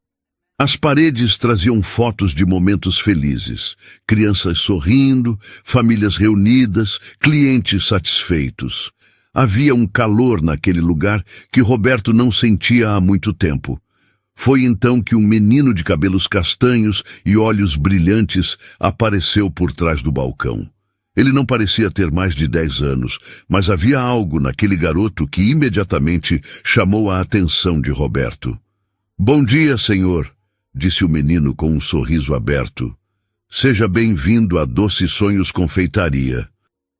Speaker 1: As paredes traziam fotos de momentos felizes, crianças sorrindo, famílias reunidas, clientes satisfeitos. Havia um calor naquele lugar que Roberto não sentia há muito tempo. Foi então que um menino de cabelos castanhos e olhos brilhantes apareceu por trás do balcão. Ele não parecia ter mais de 10 anos, mas havia algo naquele garoto que imediatamente chamou a atenção de Roberto. "Bom dia, senhor", disse o menino com um sorriso aberto. "Seja bem-vindo a Doces Sonhos Confeitaria."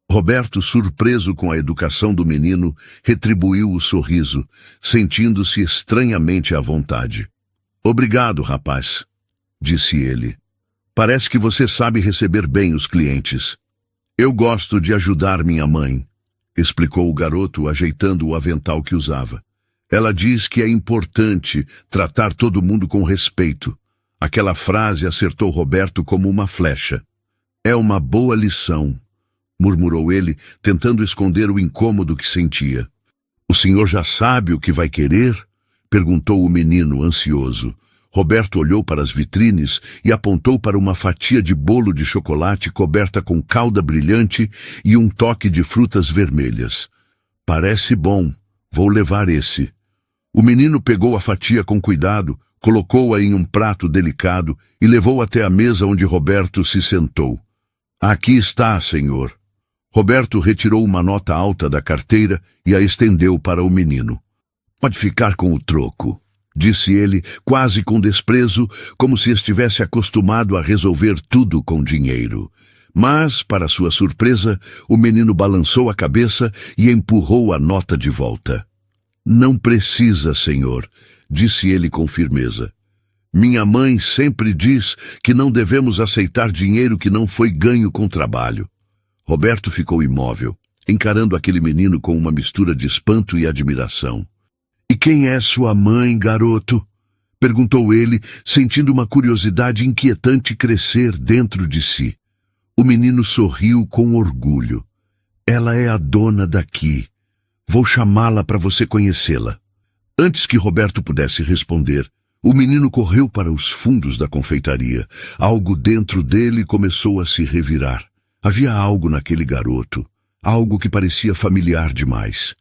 Speaker 1: Roberto, surpreso com a educação do menino, retribuiu o sorriso, sentindo-se estranhamente à vontade. "Obrigado, rapaz", disse ele. "Parece que você sabe receber bem os clientes." "Eu gosto de ajudar minha mãe", explicou o garoto, ajeitando o avental que usava. "Ela diz que é importante tratar todo mundo com respeito." Aquela frase acertou Roberto como uma flecha. "É uma boa lição", murmurou ele, tentando esconder o incômodo que sentia. "O senhor já sabe o que vai querer?" perguntou o menino, ansioso. Roberto olhou para as vitrines e apontou para uma fatia de bolo de chocolate coberta com calda brilhante e um toque de frutas vermelhas. "Parece bom. Vou levar esse." O menino pegou a fatia com cuidado, colocou-a em um prato delicado e levou até a mesa onde Roberto se sentou. "Aqui está, senhor." Roberto retirou uma nota alta da carteira e a estendeu para o menino. "Pode ficar com o troco", disse ele, quase com desprezo, como se estivesse acostumado a resolver tudo com dinheiro. Mas, para sua surpresa, o menino balançou a cabeça e empurrou a nota de volta. "Não precisa, senhor", disse ele com firmeza. "Minha mãe sempre diz que não devemos aceitar dinheiro que não foi ganho com trabalho." Roberto ficou imóvel, encarando aquele menino com uma mistura de espanto e admiração. "E quem é sua mãe, garoto?" perguntou ele, sentindo uma curiosidade inquietante crescer dentro de si. O menino sorriu com orgulho. "Ela é a dona daqui. Vou chamá-la para você conhecê-la." Antes que Roberto pudesse responder, o menino correu para os fundos da confeitaria. Algo dentro dele começou a se revirar. Havia algo naquele garoto, algo que parecia familiar demais.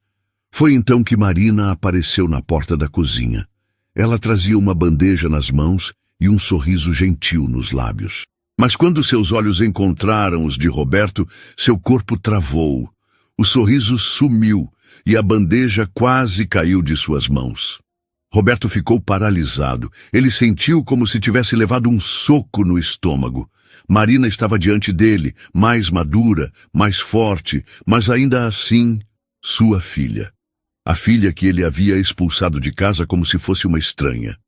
Speaker 1: Foi então que Marina apareceu na porta da cozinha. Ela trazia uma bandeja nas mãos e um sorriso gentil nos lábios. Mas quando seus olhos encontraram os de Roberto, seu corpo travou. O sorriso sumiu e a bandeja quase caiu de suas mãos. Roberto ficou paralisado. Ele sentiu como se tivesse levado um soco no estômago. Marina estava diante dele, mais madura, mais forte, mas ainda assim, sua filha. A filha que ele havia expulsado de casa como se fosse uma estranha.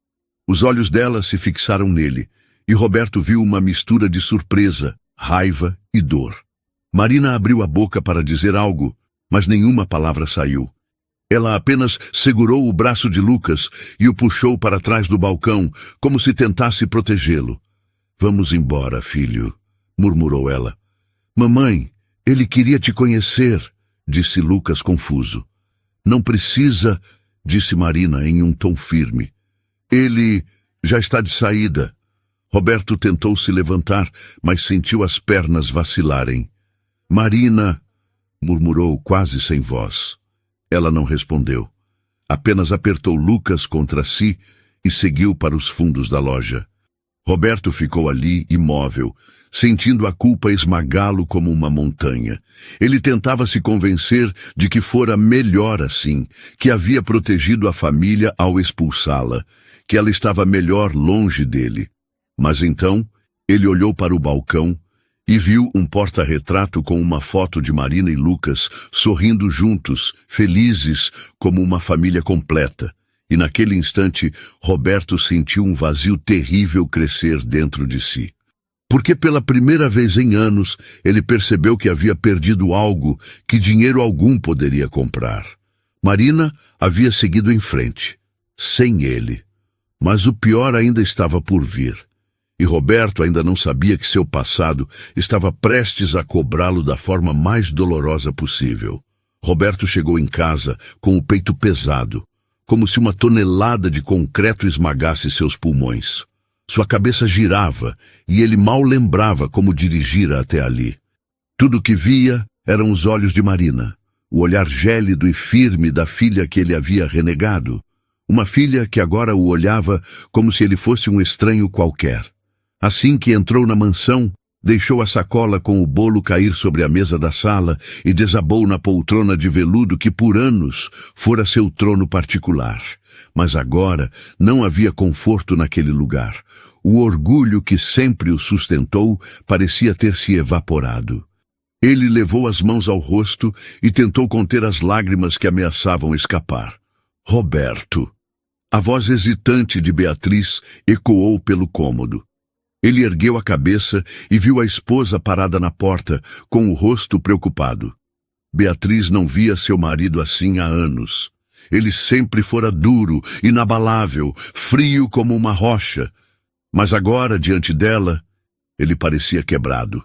Speaker 1: Os olhos dela se fixaram nele, e Roberto viu uma mistura de surpresa, raiva e dor. Marina abriu a boca para dizer algo, mas nenhuma palavra saiu. Ela apenas segurou o braço de Lucas e o puxou para trás do balcão, como se tentasse protegê-lo. "Vamos embora, filho", murmurou ela. "Mamãe, ele queria te conhecer", disse Lucas confuso. "Não precisa", disse Marina em um tom firme. "Ele já está de saída." Roberto tentou se levantar, mas sentiu as pernas vacilarem. "Marina", murmurou quase sem voz. Ela não respondeu. Apenas apertou Lucas contra si e seguiu para os fundos da loja. Roberto ficou ali, imóvel, sentindo a culpa esmagá-lo como uma montanha. Ele tentava se convencer de que fora melhor assim, que havia protegido a família ao expulsá-la, que ela estava melhor longe dele. Mas então, ele olhou para o balcão e viu um porta-retrato com uma foto de Marina e Lucas sorrindo juntos, felizes como uma família completa. E naquele instante, Roberto sentiu um vazio terrível crescer dentro de si. Porque pela primeira vez em anos, ele percebeu que havia perdido algo que dinheiro algum poderia comprar. Marina havia seguido em frente, sem ele. Mas o pior ainda estava por vir. E Roberto ainda não sabia que seu passado estava prestes a cobrá-lo da forma mais dolorosa possível. Roberto chegou em casa com o peito pesado, como se uma tonelada de concreto esmagasse seus pulmões. Sua cabeça girava e ele mal lembrava como dirigira até ali. Tudo o que via eram os olhos de Marina, o olhar gélido e firme da filha que ele havia renegado. Uma filha que agora o olhava como se ele fosse um estranho qualquer. Assim que entrou na mansão, deixou a sacola com o bolo cair sobre a mesa da sala e desabou na poltrona de veludo que por anos fora seu trono particular. Mas agora não havia conforto naquele lugar. O orgulho que sempre o sustentou parecia ter se evaporado. Ele levou as mãos ao rosto e tentou conter as lágrimas que ameaçavam escapar. "Roberto!" A voz hesitante de Beatriz ecoou pelo cômodo. Ele ergueu a cabeça e viu a esposa parada na porta, com o rosto preocupado. Beatriz não via seu marido assim há anos. Ele sempre fora duro, inabalável, frio como uma rocha. Mas agora, diante dela, ele parecia quebrado.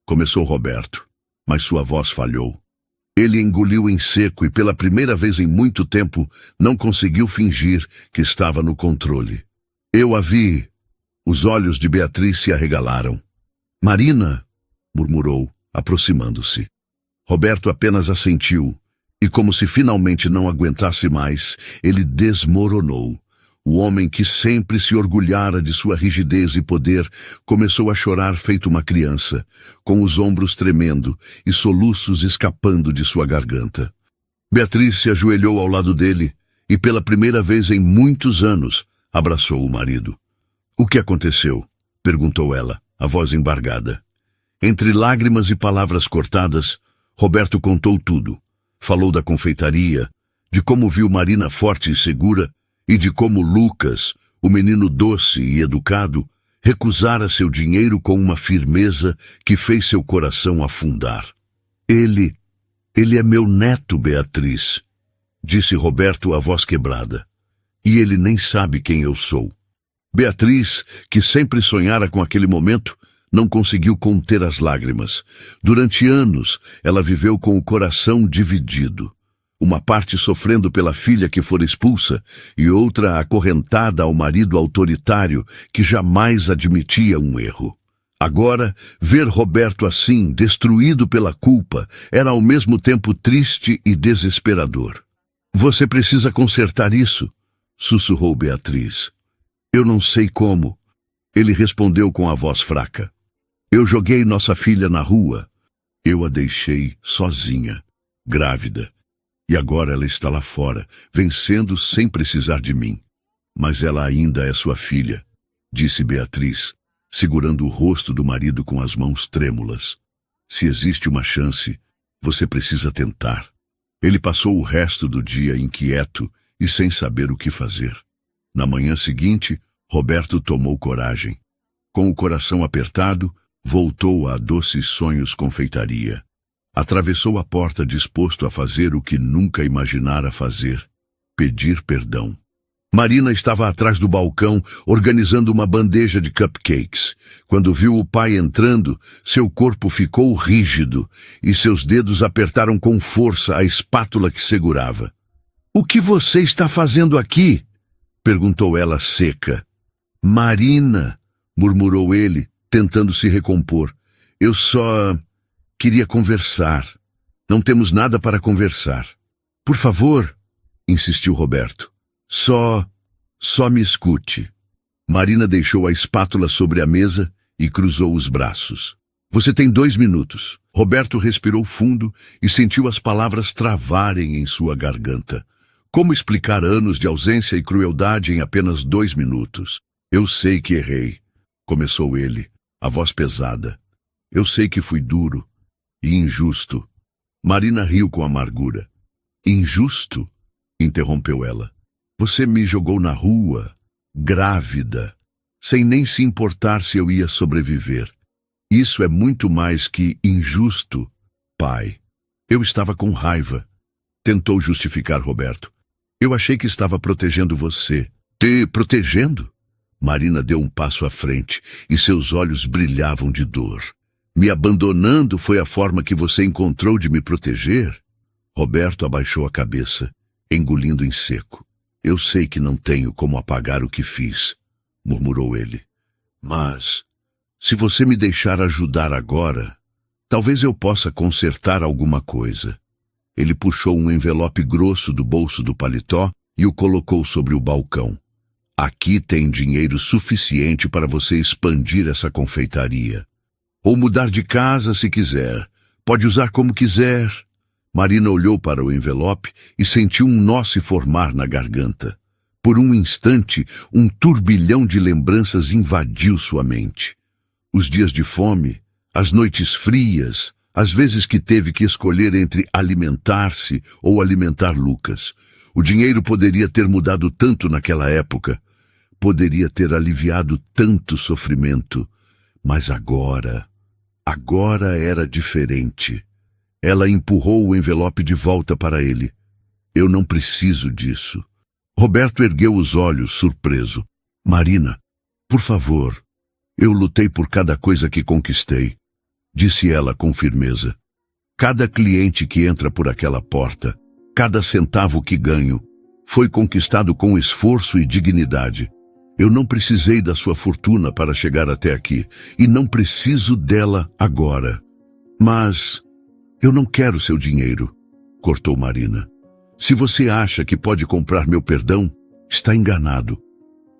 Speaker 1: Começou Roberto, mas sua voz falhou. Ele engoliu em seco e, pela primeira vez em muito tempo, não conseguiu fingir que estava no controle. "Eu a vi." Os olhos de Beatriz se arregalaram. "Marina", murmurou, aproximando-se. Roberto apenas assentiu, e como se finalmente não aguentasse mais, ele desmoronou. O homem que sempre se orgulhara de sua rigidez e poder começou a chorar feito uma criança, com os ombros tremendo e soluços escapando de sua garganta. Beatriz se ajoelhou ao lado dele e, pela primeira vez em muitos anos, abraçou o marido. "O que aconteceu?" perguntou ela, a voz embargada. Entre lágrimas e palavras cortadas, Roberto contou tudo. Falou da confeitaria, de como viu Marina forte e segura, e de como Lucas, o menino doce e educado, recusara seu dinheiro com uma firmeza que fez seu coração afundar. Ele é meu neto, Beatriz", disse Roberto, a voz quebrada. "E ele nem sabe quem eu sou." Beatriz, que sempre sonhara com aquele momento, não conseguiu conter as lágrimas. Durante anos, ela viveu com o coração dividido. Uma parte sofrendo pela filha que fora expulsa e outra acorrentada ao marido autoritário que jamais admitia um erro. Agora, ver Roberto assim, destruído pela culpa, era ao mesmo tempo triste e desesperador. "Você precisa consertar isso", sussurrou Beatriz. "Eu não sei como", ele respondeu com a voz fraca. "Eu joguei nossa filha na rua. Eu a deixei sozinha, grávida. E agora ela está lá fora, vencendo sem precisar de mim. Mas ela ainda é sua filha", disse Beatriz, segurando o rosto do marido com as mãos trêmulas. "Se existe uma chance, você precisa tentar." Ele passou o resto do dia inquieto e sem saber o que fazer. Na manhã seguinte, Roberto tomou coragem. Com o coração apertado, Voltou à Doces Sonhos Confeitaria. Atravessou a porta disposto a fazer o que nunca imaginara fazer: pedir perdão. Marina estava atrás do balcão, organizando uma bandeja de cupcakes. Quando viu o pai entrando, seu corpo ficou rígido e seus dedos apertaram com força a espátula que segurava. "O que você está fazendo aqui?" perguntou ela seca. "Marina", murmurou ele, tentando se recompor. "Eu só queria conversar. Não temos nada para conversar." "Por favor", insistiu Roberto. Só me escute." Marina deixou a espátula sobre a mesa e cruzou os braços. "Você tem 2 minutos." Roberto respirou fundo e sentiu as palavras travarem em sua garganta. Como explicar anos de ausência e crueldade em apenas 2 minutos? "Eu sei que errei", começou ele, a voz pesada. "Eu sei que fui duro e injusto." Marina riu com amargura. "Injusto?" interrompeu ela. "Você me jogou na rua, grávida, sem nem se importar se eu ia sobreviver. Isso é muito mais que injusto, pai." "Eu estava com raiva", tentou justificar Roberto. "Eu achei que estava protegendo você." "Te protegendo?" Marina deu um passo à frente e seus olhos brilhavam de dor. "Me abandonando foi a forma que você encontrou de me proteger?" Roberto abaixou a cabeça, engolindo em seco. "Eu sei que não tenho como apagar o que fiz", murmurou ele. "Mas, se você me deixar ajudar agora, talvez eu possa consertar alguma coisa." Ele puxou um envelope grosso do bolso do paletó e o colocou sobre o balcão. "Aqui tem dinheiro suficiente para você expandir essa confeitaria. Ou mudar de casa se quiser. Pode usar como quiser." Marina olhou para o envelope e sentiu um nó se formar na garganta. Por um instante, um turbilhão de lembranças invadiu sua mente. Os dias de fome, as noites frias, as vezes que teve que escolher entre alimentar-se ou alimentar Lucas. O dinheiro poderia ter mudado tanto naquela época. Poderia ter aliviado tanto sofrimento. Mas agora era diferente. Ela empurrou o envelope de volta para ele. "Eu não preciso disso." Roberto ergueu os olhos, surpreso. "Marina, por favor, eu lutei por cada coisa que conquistei", disse ela com firmeza. "Cada cliente que entra por aquela porta, cada centavo que ganho, foi conquistado com esforço e dignidade. Eu não precisei da sua fortuna para chegar até aqui, e não preciso dela agora." "Mas eu não quero seu dinheiro", cortou Marina. "Se você acha que pode comprar meu perdão, está enganado."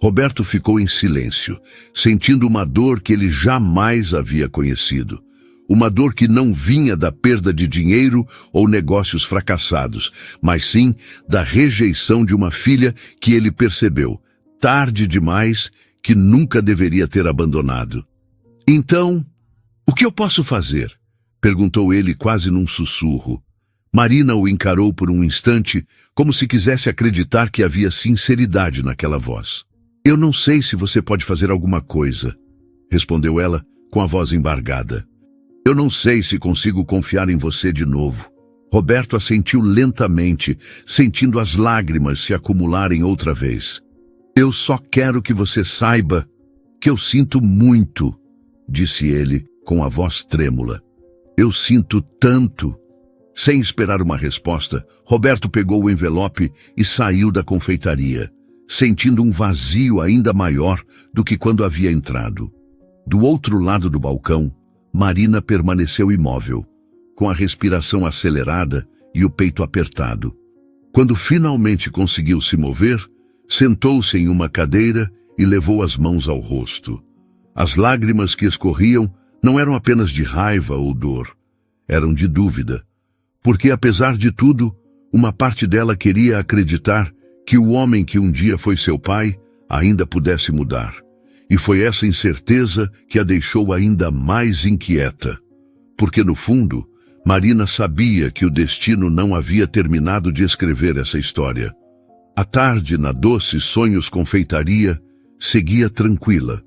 Speaker 1: Roberto ficou em silêncio, sentindo uma dor que ele jamais havia conhecido. Uma dor que não vinha da perda de dinheiro ou negócios fracassados, mas sim da rejeição de uma filha que ele percebeu, tarde demais, que nunca deveria ter abandonado. "Então, o que eu posso fazer?" perguntou ele quase num sussurro. Marina o encarou por um instante, como se quisesse acreditar que havia sinceridade naquela voz. "Eu não sei se você pode fazer alguma coisa", respondeu ela com a voz embargada. "Eu não sei se consigo confiar em você de novo." Roberto assentiu lentamente, sentindo as lágrimas se acumularem outra vez. "Eu só quero que você saiba que eu sinto muito", disse ele com a voz trêmula. "Eu sinto tanto." Sem esperar uma resposta, Roberto pegou o envelope e saiu da confeitaria, sentindo um vazio ainda maior do que quando havia entrado. Do outro lado do balcão, Marina permaneceu imóvel, com a respiração acelerada e o peito apertado. Quando finalmente conseguiu se mover, sentou-se em uma cadeira e levou as mãos ao rosto. As lágrimas que escorriam não eram apenas de raiva ou dor, eram de dúvida, porque apesar de tudo, uma parte dela queria acreditar que o homem que um dia foi seu pai ainda pudesse mudar. E foi essa incerteza que a deixou ainda mais inquieta, porque no fundo, Marina sabia que o destino não havia terminado de escrever essa história. A tarde na Doces Sonhos Confeitaria seguia tranquila.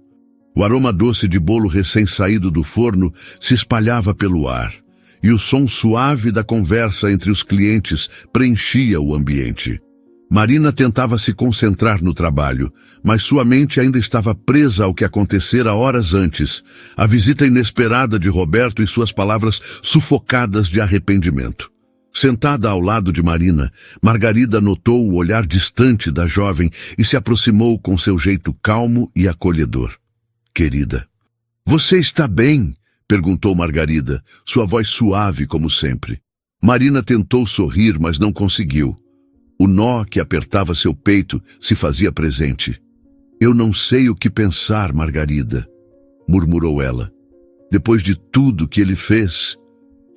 Speaker 1: O aroma doce de bolo recém-saído do forno se espalhava pelo ar, e o som suave da conversa entre os clientes preenchia o ambiente. Marina tentava se concentrar no trabalho, mas sua mente ainda estava presa ao que acontecera horas antes, a visita inesperada de Roberto e suas palavras sufocadas de arrependimento. Sentada ao lado de Marina, Margarida notou o olhar distante da jovem e se aproximou com seu jeito calmo e acolhedor. Querida, você está bem? Perguntou Margarida, sua voz suave como sempre. Marina tentou sorrir, mas não conseguiu. O nó que apertava seu peito se fazia presente. Eu não sei o que pensar, Margarida, murmurou ela. Depois de tudo que ele fez,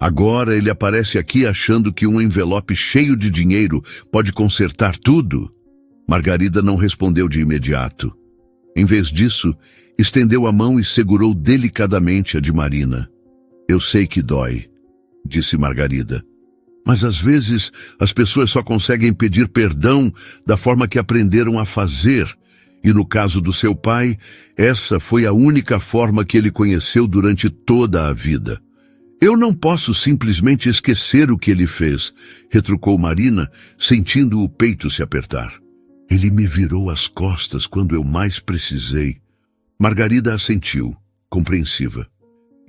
Speaker 1: agora ele aparece aqui achando que um envelope cheio de dinheiro pode consertar tudo? Margarida não respondeu de imediato. Em vez disso, estendeu a mão e segurou delicadamente a de Marina. Eu sei que dói, disse Margarida. Mas às vezes as pessoas só conseguem pedir perdão da forma que aprenderam a fazer. E no caso do seu pai, essa foi a única forma que ele conheceu durante toda a vida. Eu não posso simplesmente esquecer o que ele fez, retrucou Marina, sentindo o peito se apertar. Ele me virou as costas quando eu mais precisei. Margarida assentiu, compreensiva.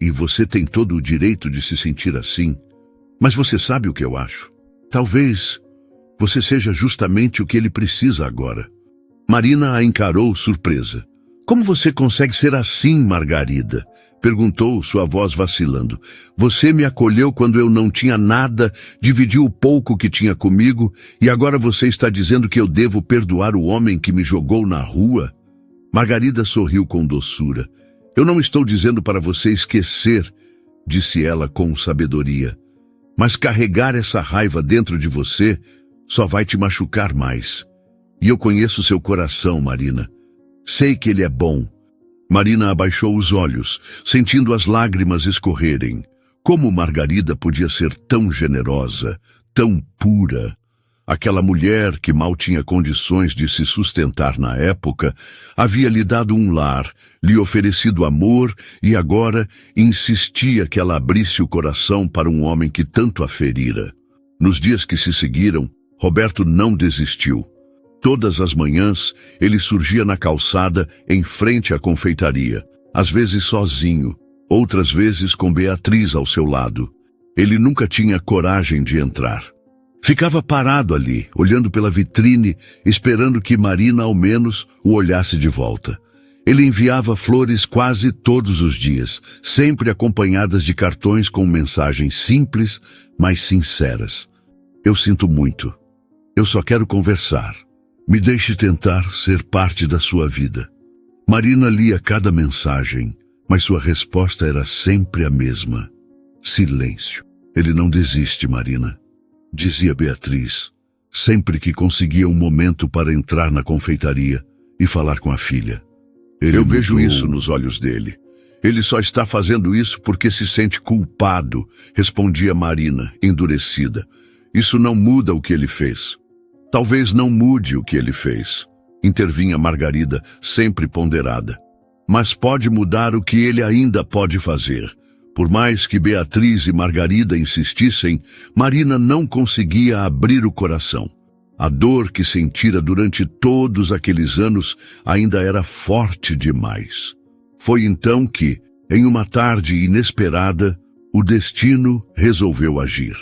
Speaker 1: E você tem todo o direito de se sentir assim. Mas você sabe o que eu acho? Talvez você seja justamente o que ele precisa agora. Marina a encarou surpresa. Como você consegue ser assim, Margarida? Perguntou, sua voz vacilando. Você me acolheu quando eu não tinha nada, dividiu o pouco que tinha comigo, e agora você está dizendo que eu devo perdoar o homem que me jogou na rua? Margarida sorriu com doçura. Eu não estou dizendo para você esquecer, disse ela com sabedoria. Mas carregar essa raiva dentro de você só vai te machucar mais. E eu conheço seu coração, Marina. Sei que ele é bom. Marina abaixou os olhos, sentindo as lágrimas escorrerem. Como Margarida podia ser tão generosa, tão pura? Aquela mulher que mal tinha condições de se sustentar na época, havia lhe dado um lar, lhe oferecido amor e agora insistia que ela abrisse o coração para um homem que tanto a ferira. Nos dias que se seguiram, Roberto não desistiu. Todas as manhãs, ele surgia na calçada em frente à confeitaria, às vezes sozinho, outras vezes com Beatriz ao seu lado. Ele nunca tinha coragem de entrar. Ficava parado ali, olhando pela vitrine, esperando que Marina ao menos o olhasse de volta. Ele enviava flores quase todos os dias, sempre acompanhadas de cartões com mensagens simples, mas sinceras. Eu sinto muito. Eu só quero conversar. Me deixe tentar ser parte da sua vida. Marina lia cada mensagem, mas sua resposta era sempre a mesma. Silêncio. Ele não desiste, Marina, dizia Beatriz, sempre que conseguia um momento para entrar na confeitaria e falar com a filha. Eu vejo isso nos olhos dele. Ele só está fazendo isso porque se sente culpado, respondia Marina, endurecida. Isso não muda o que ele fez. Talvez não mude o que ele fez, intervinha Margarida, sempre ponderada. Mas pode mudar o que ele ainda pode fazer. Por mais que Beatriz e Margarida insistissem, Marina não conseguia abrir o coração. A dor que sentira durante todos aqueles anos ainda era forte demais. Foi então que, em uma tarde inesperada, o destino resolveu agir.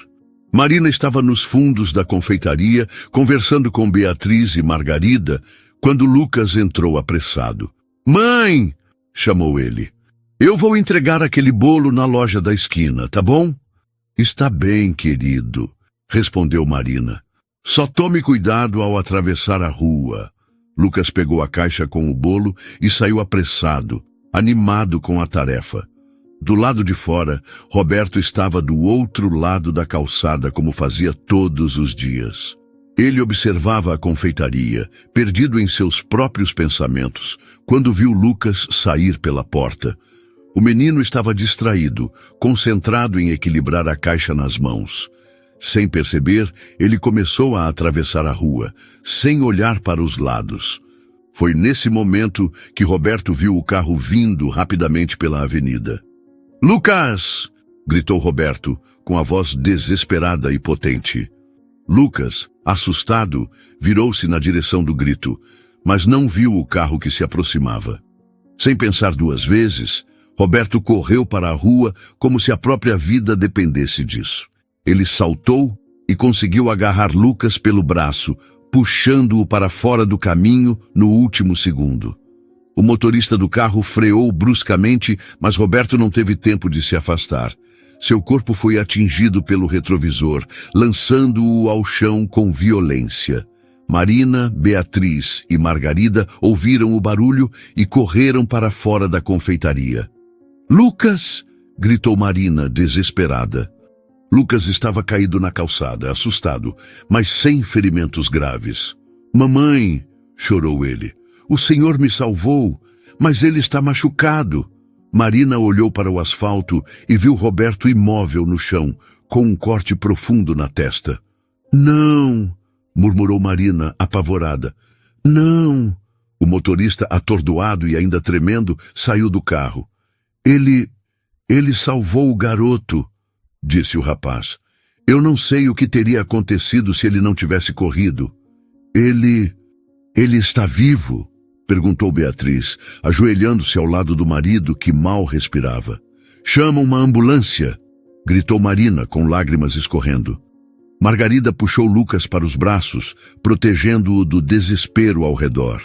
Speaker 1: Marina estava nos fundos da confeitaria, conversando com Beatriz e Margarida, quando Lucas entrou apressado. "Mãe!" chamou ele. "Eu vou entregar aquele bolo na loja da esquina, tá bom?" "Está bem, querido", respondeu Marina. "Só tome cuidado ao atravessar a rua." Lucas pegou a caixa com o bolo e saiu apressado, animado com a tarefa. Do lado de fora, Roberto estava do outro lado da calçada como fazia todos os dias. Ele observava a confeitaria, perdido em seus próprios pensamentos, quando viu Lucas sair pela porta. O menino estava distraído, concentrado em equilibrar a caixa nas mãos. Sem perceber, ele começou a atravessar a rua, sem olhar para os lados. Foi nesse momento que Roberto viu o carro vindo rapidamente pela avenida. «Lucas!» gritou Roberto, com a voz desesperada e potente. Lucas, assustado, virou-se na direção do grito, mas não viu o carro que se aproximava. Sem pensar duas vezes, Roberto correu para a rua como se a própria vida dependesse disso. Ele saltou e conseguiu agarrar Lucas pelo braço, puxando-o para fora do caminho no último segundo. O motorista do carro freou bruscamente, mas Roberto não teve tempo de se afastar. Seu corpo foi atingido pelo retrovisor, lançando-o ao chão com violência. Marina, Beatriz e Margarida ouviram o barulho e correram para fora da confeitaria. «Lucas!» gritou Marina, desesperada. Lucas estava caído na calçada, assustado, mas sem ferimentos graves. «Mamãe!» chorou ele. «O senhor me salvou, mas ele está machucado!» Marina olhou para o asfalto e viu Roberto imóvel no chão, com um corte profundo na testa. «Não!» murmurou Marina, apavorada. «Não!» O motorista, atordoado e ainda tremendo, saiu do carro. Ele salvou o garoto», disse o rapaz. «Eu não sei o que teria acontecido se ele não tivesse corrido.» Ele está vivo?» perguntou Beatriz, ajoelhando-se ao lado do marido que mal respirava. «Chama uma ambulância!» gritou Marina, com lágrimas escorrendo. Margarida puxou Lucas para os braços, protegendo-o do desespero ao redor.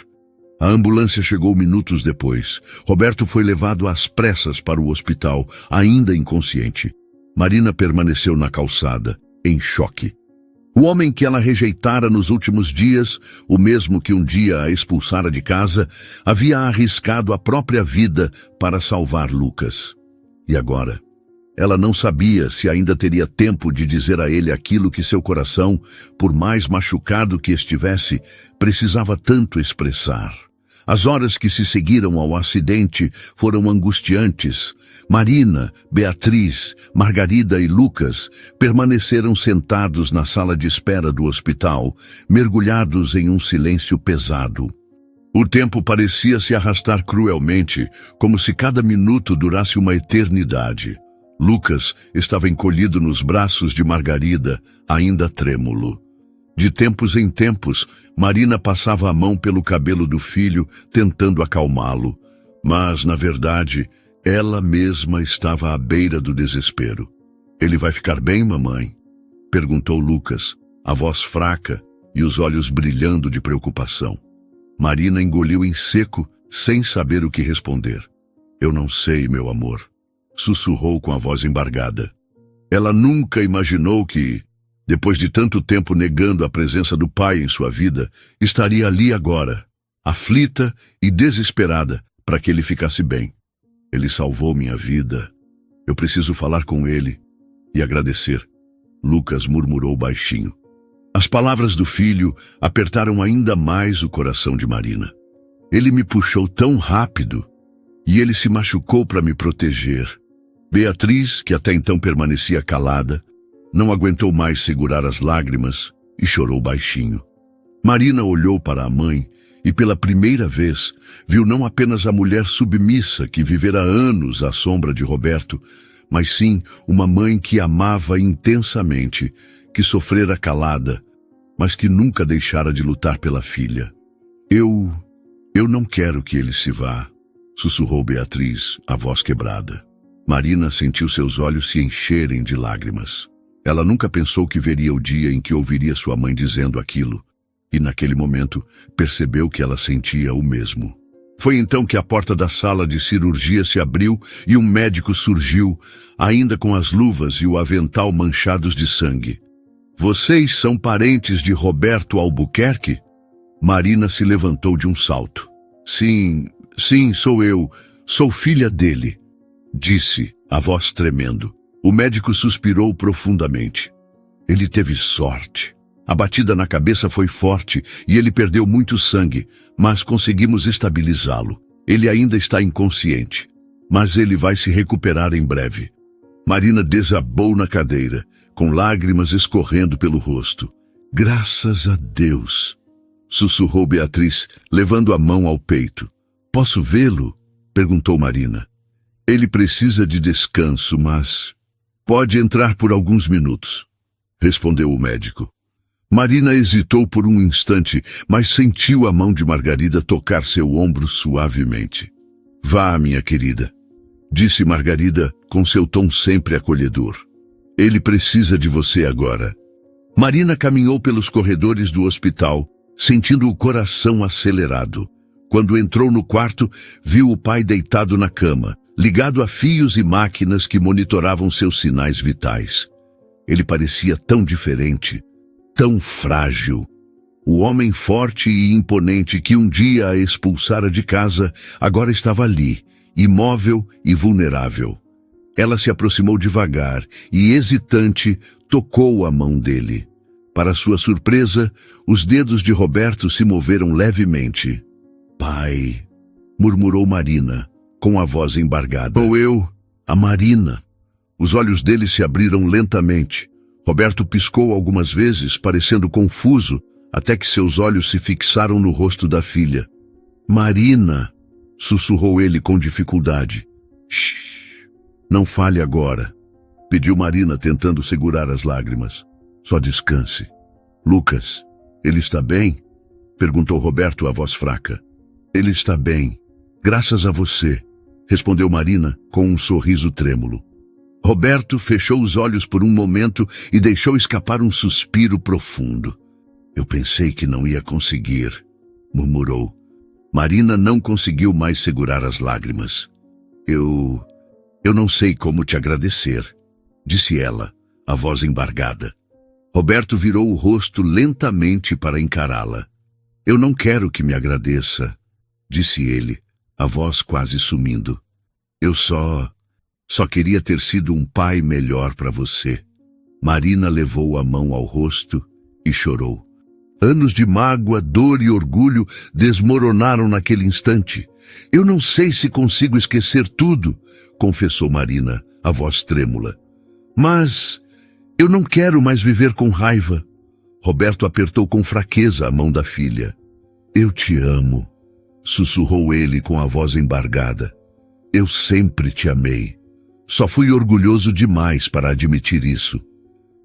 Speaker 1: A ambulância chegou minutos depois. Roberto foi levado às pressas para o hospital, ainda inconsciente. Marina permaneceu na calçada, em choque. O homem que ela rejeitara nos últimos dias, o mesmo que um dia a expulsara de casa, havia arriscado a própria vida para salvar Lucas. E agora? Ela não sabia se ainda teria tempo de dizer a ele aquilo que seu coração, por mais machucado que estivesse, precisava tanto expressar. As horas que se seguiram ao acidente foram angustiantes. Marina, Beatriz, Margarida e Lucas permaneceram sentados na sala de espera do hospital, mergulhados em um silêncio pesado. O tempo parecia se arrastar cruelmente, como se cada minuto durasse uma eternidade. Lucas estava encolhido nos braços de Margarida, ainda trêmulo. De tempos em tempos, Marina passava a mão pelo cabelo do filho, tentando acalmá-lo. Mas, na verdade, ela mesma estava à beira do desespero. «Ele vai ficar bem, mamãe?» perguntou Lucas, a voz fraca e os olhos brilhando de preocupação. Marina engoliu em seco, sem saber o que responder. «Eu não sei, meu amor», sussurrou com a voz embargada. Ela nunca imaginou que, depois de tanto tempo negando a presença do pai em sua vida, estaria ali agora, aflita e desesperada para que ele ficasse bem. «Ele salvou minha vida. Eu preciso falar com ele e agradecer», Lucas murmurou baixinho. As palavras do filho apertaram ainda mais o coração de Marina. «Ele me puxou tão rápido e ele se machucou para me proteger.» Beatriz, que até então permanecia calada, não aguentou mais segurar as lágrimas e chorou baixinho. Marina olhou para a mãe e pela primeira vez viu não apenas a mulher submissa que vivera anos à sombra de Roberto, mas sim uma mãe que amava intensamente, que sofrera calada, mas que nunca deixara de lutar pela filha. Eu não quero que ele se vá», sussurrou Beatriz, a voz quebrada. Marina sentiu seus olhos se encherem de lágrimas. Ela nunca pensou que veria o dia em que ouviria sua mãe dizendo aquilo, e naquele momento percebeu que ela sentia o mesmo. Foi então que a porta da sala de cirurgia se abriu e um médico surgiu, ainda com as luvas e o avental manchados de sangue. «Vocês são parentes de Roberto Albuquerque?» Marina se levantou de um salto. Sim, sou eu. Sou filha dele», disse, a voz tremendo. O médico suspirou profundamente. «Ele teve sorte. A batida na cabeça foi forte e ele perdeu muito sangue, mas conseguimos estabilizá-lo. Ele ainda está inconsciente, mas ele vai se recuperar em breve.» Marina desabou na cadeira, com lágrimas escorrendo pelo rosto. «Graças a Deus!» sussurrou Beatriz, levando a mão ao peito. Posso vê-lo? Perguntou Marina. Ele precisa de descanso, mas... Pode entrar por alguns minutos, respondeu o médico. Marina hesitou por um instante, mas sentiu a mão de Margarida tocar seu ombro suavemente. Vá, minha querida, disse Margarida com seu tom sempre acolhedor. Ele precisa de você agora. Marina caminhou pelos corredores do hospital, sentindo o coração acelerado. Quando entrou no quarto, viu o pai deitado na cama, ligado a fios e máquinas que monitoravam seus sinais vitais. Ele parecia tão diferente, tão frágil. O homem forte e imponente que um dia a expulsara de casa, agora estava ali, imóvel e vulnerável. Ela se aproximou devagar e, hesitante, tocou a mão dele. Para sua surpresa, os dedos de Roberto se moveram levemente. Pai, murmurou Marina, com a voz embargada. Sou eu, a Marina. Os olhos dele se abriram lentamente. Roberto piscou algumas vezes, parecendo confuso, até que seus olhos se fixaram no rosto da filha. Marina, sussurrou ele com dificuldade. Shhh, não fale agora, pediu Marina, tentando segurar as lágrimas. Só descanse. Lucas, ele está bem? Perguntou Roberto, a voz fraca. Ele está bem, graças a você, respondeu Marina com um sorriso trêmulo. Roberto fechou os olhos por um momento e deixou escapar um suspiro profundo. Eu pensei que não ia conseguir, murmurou. Marina não conseguiu mais segurar as lágrimas. Eu não sei como te agradecer, disse ela, a voz embargada. Roberto virou o rosto lentamente para encará-la. Eu não quero que me agradeça, disse ele, a voz quase sumindo. Eu só queria ter sido um pai melhor para você. Marina levou a mão ao rosto e chorou. Anos de mágoa, dor e orgulho desmoronaram naquele instante. Eu não sei se consigo esquecer tudo, confessou Marina, a voz trêmula. Mas eu não quero mais viver com raiva. Roberto apertou com fraqueza a mão da filha. Eu te amo, sussurrou ele com a voz embargada. Eu sempre te amei. Só fui orgulhoso demais para admitir isso.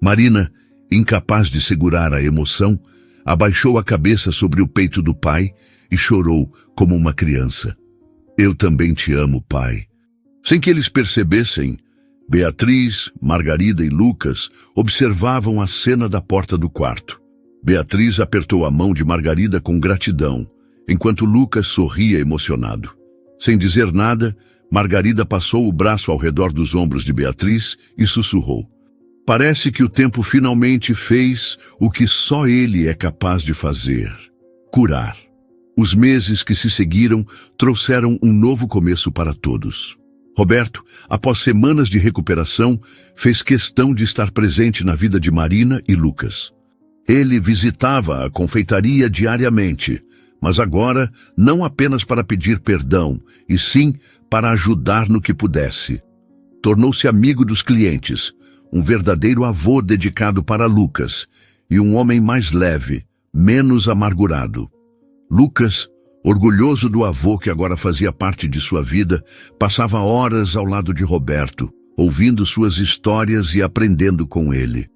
Speaker 1: Marina, incapaz de segurar a emoção, abaixou a cabeça sobre o peito do pai e chorou como uma criança. Eu também te amo, pai. Sem que eles percebessem, Beatriz, Margarida e Lucas observavam a cena da porta do quarto. Beatriz apertou a mão de Margarida com gratidão, enquanto Lucas sorria emocionado. Sem dizer nada, Margarida passou o braço ao redor dos ombros de Beatriz e sussurrou. Parece que o tempo finalmente fez o que só ele é capaz de fazer. Curar. Os meses que se seguiram trouxeram um novo começo para todos. Roberto, após semanas de recuperação, fez questão de estar presente na vida de Marina e Lucas. Ele visitava a confeitaria diariamente, mas agora não apenas para pedir perdão, e sim para ajudar no que pudesse. Tornou-se amigo dos clientes, um verdadeiro avô dedicado para Lucas, e um homem mais leve, menos amargurado. Lucas, orgulhoso do avô que agora fazia parte de sua vida, passava horas ao lado de Roberto, ouvindo suas histórias e aprendendo com ele.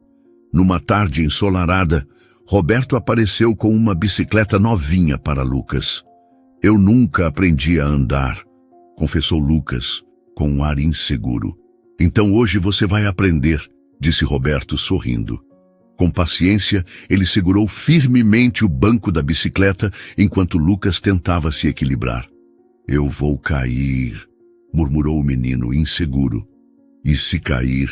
Speaker 1: Numa tarde ensolarada, Roberto apareceu com uma bicicleta novinha para Lucas. Eu nunca aprendi a andar, confessou Lucas, com um ar inseguro. Então hoje você vai aprender, disse Roberto sorrindo. Com paciência, ele segurou firmemente o banco da bicicleta enquanto Lucas tentava se equilibrar. Eu vou cair, murmurou o menino inseguro. E se cair,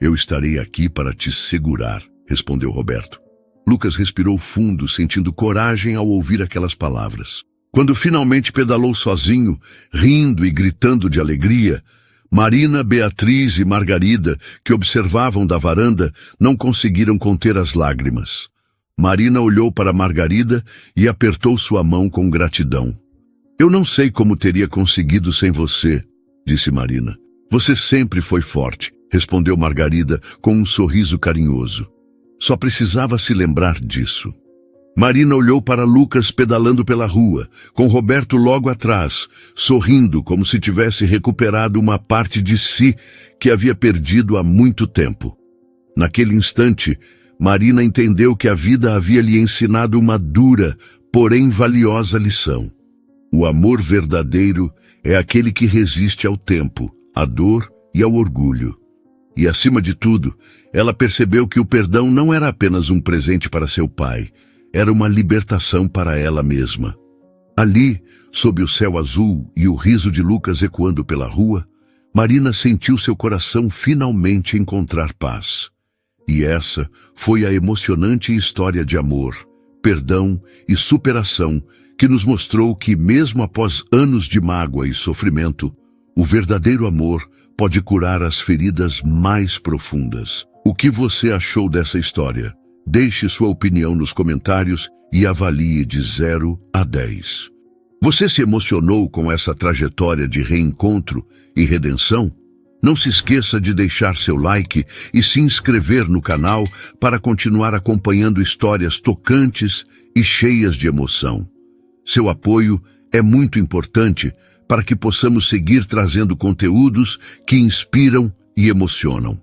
Speaker 1: eu estarei aqui para te segurar, respondeu Roberto. Lucas respirou fundo, sentindo coragem ao ouvir aquelas palavras. Quando finalmente pedalou sozinho, rindo e gritando de alegria, Marina, Beatriz e Margarida, que observavam da varanda, não conseguiram conter as lágrimas. Marina olhou para Margarida e apertou sua mão com gratidão. Eu não sei como teria conseguido sem você, disse Marina. Você sempre foi forte, respondeu Margarida com um sorriso carinhoso. Só precisava se lembrar disso. Marina olhou para Lucas pedalando pela rua, com Roberto logo atrás, sorrindo como se tivesse recuperado uma parte de si que havia perdido há muito tempo. Naquele instante, Marina entendeu que a vida havia lhe ensinado uma dura, porém valiosa lição. O amor verdadeiro é aquele que resiste ao tempo, à dor e ao orgulho. E, acima de tudo, ela percebeu que o perdão não era apenas um presente para seu pai, era uma libertação para ela mesma. Ali, sob o céu azul e o riso de Lucas ecoando pela rua, Marina sentiu seu coração finalmente encontrar paz. E essa foi a emocionante história de amor, perdão e superação que nos mostrou que, mesmo após anos de mágoa e sofrimento, o verdadeiro amor pode curar as feridas mais profundas. O que você achou dessa história? Deixe sua opinião nos comentários e avalie de 0 a 10. Você se emocionou com essa trajetória de reencontro e redenção? Não se esqueça de deixar seu like e se inscrever no canal para continuar acompanhando histórias tocantes e cheias de emoção. Seu apoio é muito importante para que possamos seguir trazendo conteúdos que inspiram e emocionam.